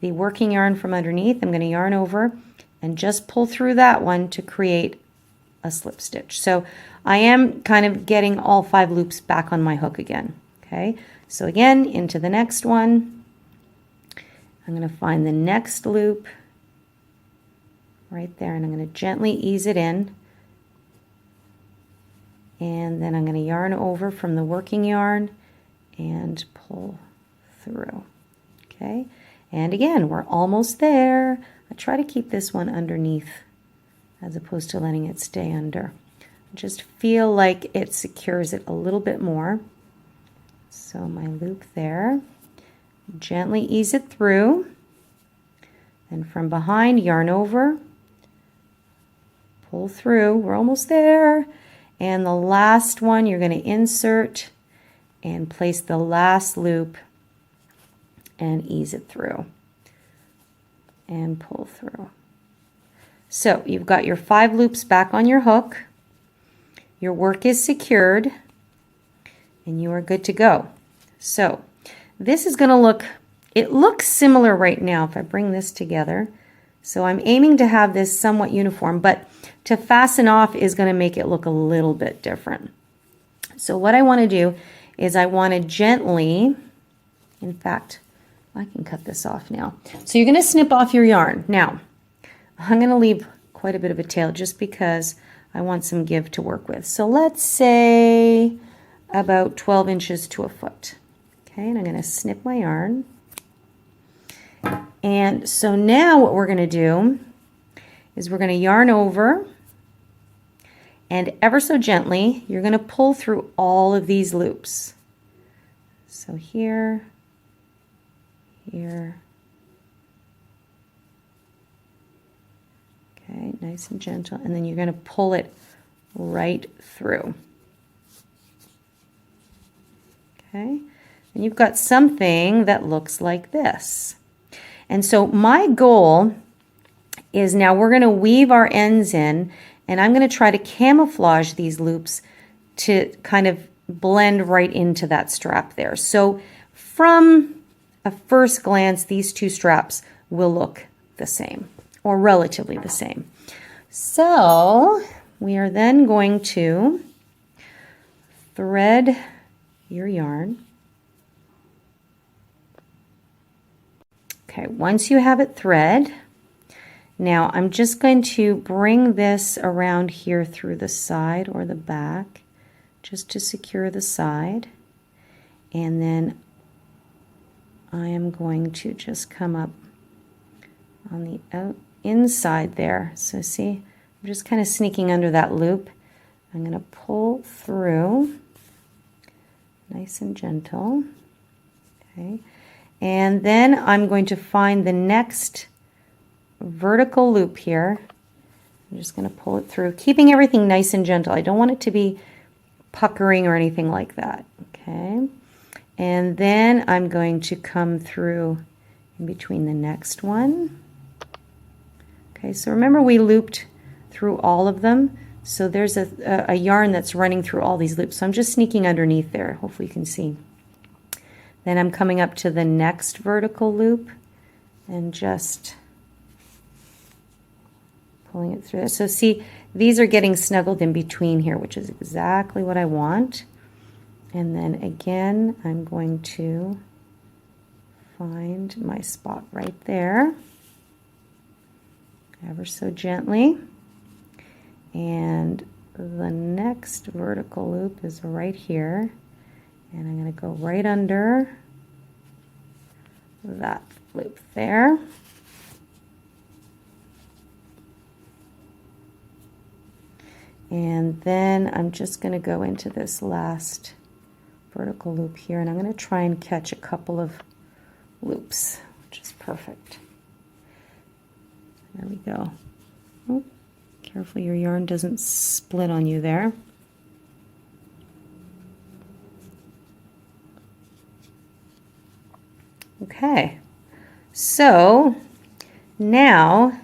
the working yarn from underneath, I'm going to yarn over and just pull through that one to create a slip stitch. So I am kind of getting all 5 loops back on my hook again. Okay, so again, into the next one, I'm going to find the next loop right there, and I'm going to gently ease it in, and then I'm going to yarn over from the working yarn and pull through. Okay, and again, we're almost there. I try to keep this one underneath as opposed to letting it stay under. I just feel like it secures it a little bit more. So my loop there, gently ease it through, and from behind, yarn over, pull through, we're almost there, and the last one you're going to insert and place the last loop and ease it through and pull through. So you've got your 5 loops back on your hook, your work is secured, and you are good to go. So this is going to look, it looks similar right now if I bring this together. So I'm aiming to have this somewhat uniform, but to fasten off is going to make it look a little bit different. So what I want to do is I want to gently, in fact, I can cut this off now. So you're going to snip off your yarn. Now, I'm going to leave quite a bit of a tail just because I want some give to work with. So let's say about 12 inches to a foot. Okay, and I'm going to snip my yarn. And so now what we're going to do is we're going to yarn over, and ever so gently, you're going to pull through all of these loops. So here, here. Okay, nice and gentle, and then you're going to pull it right through. Okay, and you've got something that looks like this. And so my goal is now we're going to weave our ends in, and I'm going to try to camouflage these loops to kind of blend right into that strap there. So from a first glance, these two straps will look the same or relatively the same. So we are then going to thread your yarn. Okay, once you have it thread, now I'm just going to bring this around here through the side or the back just to secure the side, and then I am going to just come up on the inside there. So see, I'm just kind of sneaking under that loop. I'm going to pull through nice and gentle. Okay, and then I'm going to find the next vertical loop here. I'm just going to pull it through, keeping everything nice and gentle. I don't want it to be puckering or anything like that. Okay, and then I'm going to come through in between the next one. Okay, so remember we looped through all of them, so there's a yarn that's running through all these loops. So I'm just sneaking underneath there. Hopefully you can see. Then I'm coming up to the next vertical loop and just pulling it through. So see, these are getting snuggled in between here, which is exactly what I want. And then again, I'm going to find my spot right there, ever so gently. And the next vertical loop is right here. And I'm going to go right under that loop there. And then I'm just going to go into this last vertical loop here, and I'm going to try and catch a couple of loops, which is perfect. There we go. Oh, careful your yarn doesn't split on you there. Okay, so now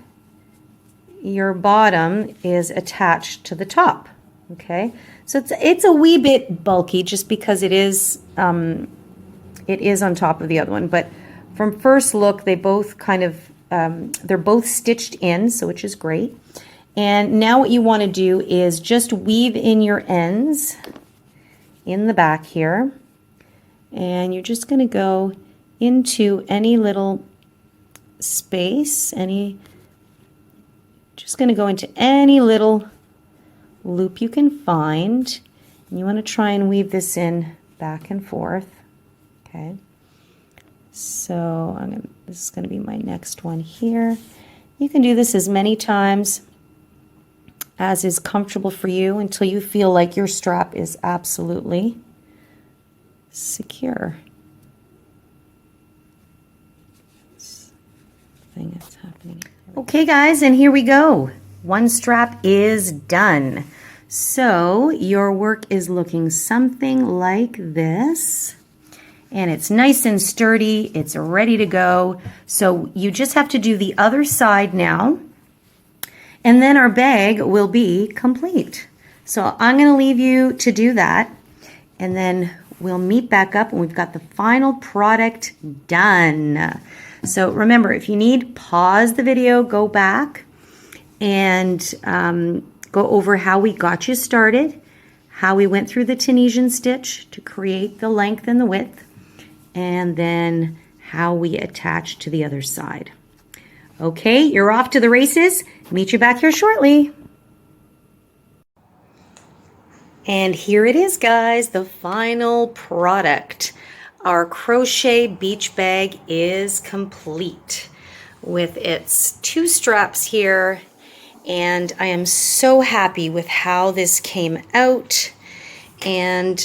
your bottom is attached to the top. Okay, so it's a wee bit bulky just because it is on top of the other one, but from first look they both kind of they're both stitched in, so which is great. And now what you want to do is just weave in your ends in the back here, and you're just going to go into any little space, just going to go into any little loop you can find, and you want to try and weave this in back and forth. Okay, so this is going to be my next one here. You can do this as many times as is comfortable for you until you feel like your strap is absolutely secure. Thing that's happening. Okay guys, and here we go. One strap is done. So your work is looking something like this, and it's nice and sturdy. It's ready to go. So you just have to do the other side now, and then our bag will be complete. So I'm going to leave you to do that, and then we'll meet back up when we've got the final product done. So remember, if you need, pause the video, go back, and go over how we got you started, how we went through the Tunisian stitch to create the length and the width, and then how we attach to the other side. Okay, you're off to the races. Meet you back here shortly. And here it is, guys, the final product. Our crochet beach bag is complete with its two straps here, and I am so happy with how this came out, and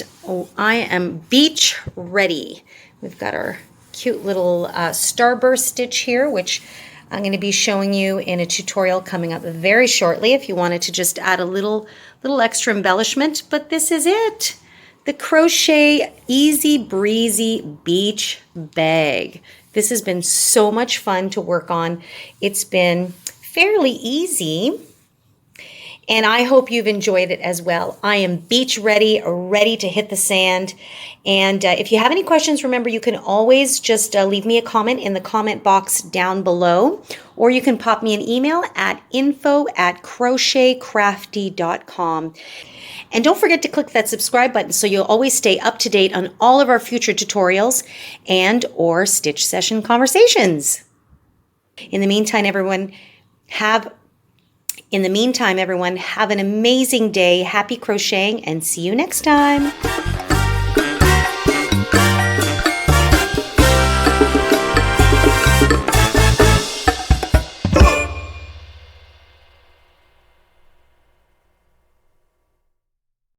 I am beach ready. We've got our cute little starburst stitch here, which I'm going to be showing you in a tutorial coming up very shortly if you wanted to just add a little extra embellishment, but this is it. The Crochet Easy Breezy Beach Bag. This has been so much fun to work on. It's been fairly easy, And I hope you've enjoyed it as well. I am beach ready, ready to hit the sand. And if you have any questions, remember you can always just leave me a comment in the comment box down below, or you can pop me an email at info@crochetcrafty.com. And don't forget to click that subscribe button so you'll always stay up to date on all of our future tutorials and or stitch session conversations. In the meantime, everyone, have an amazing day. Happy crocheting and see you next time.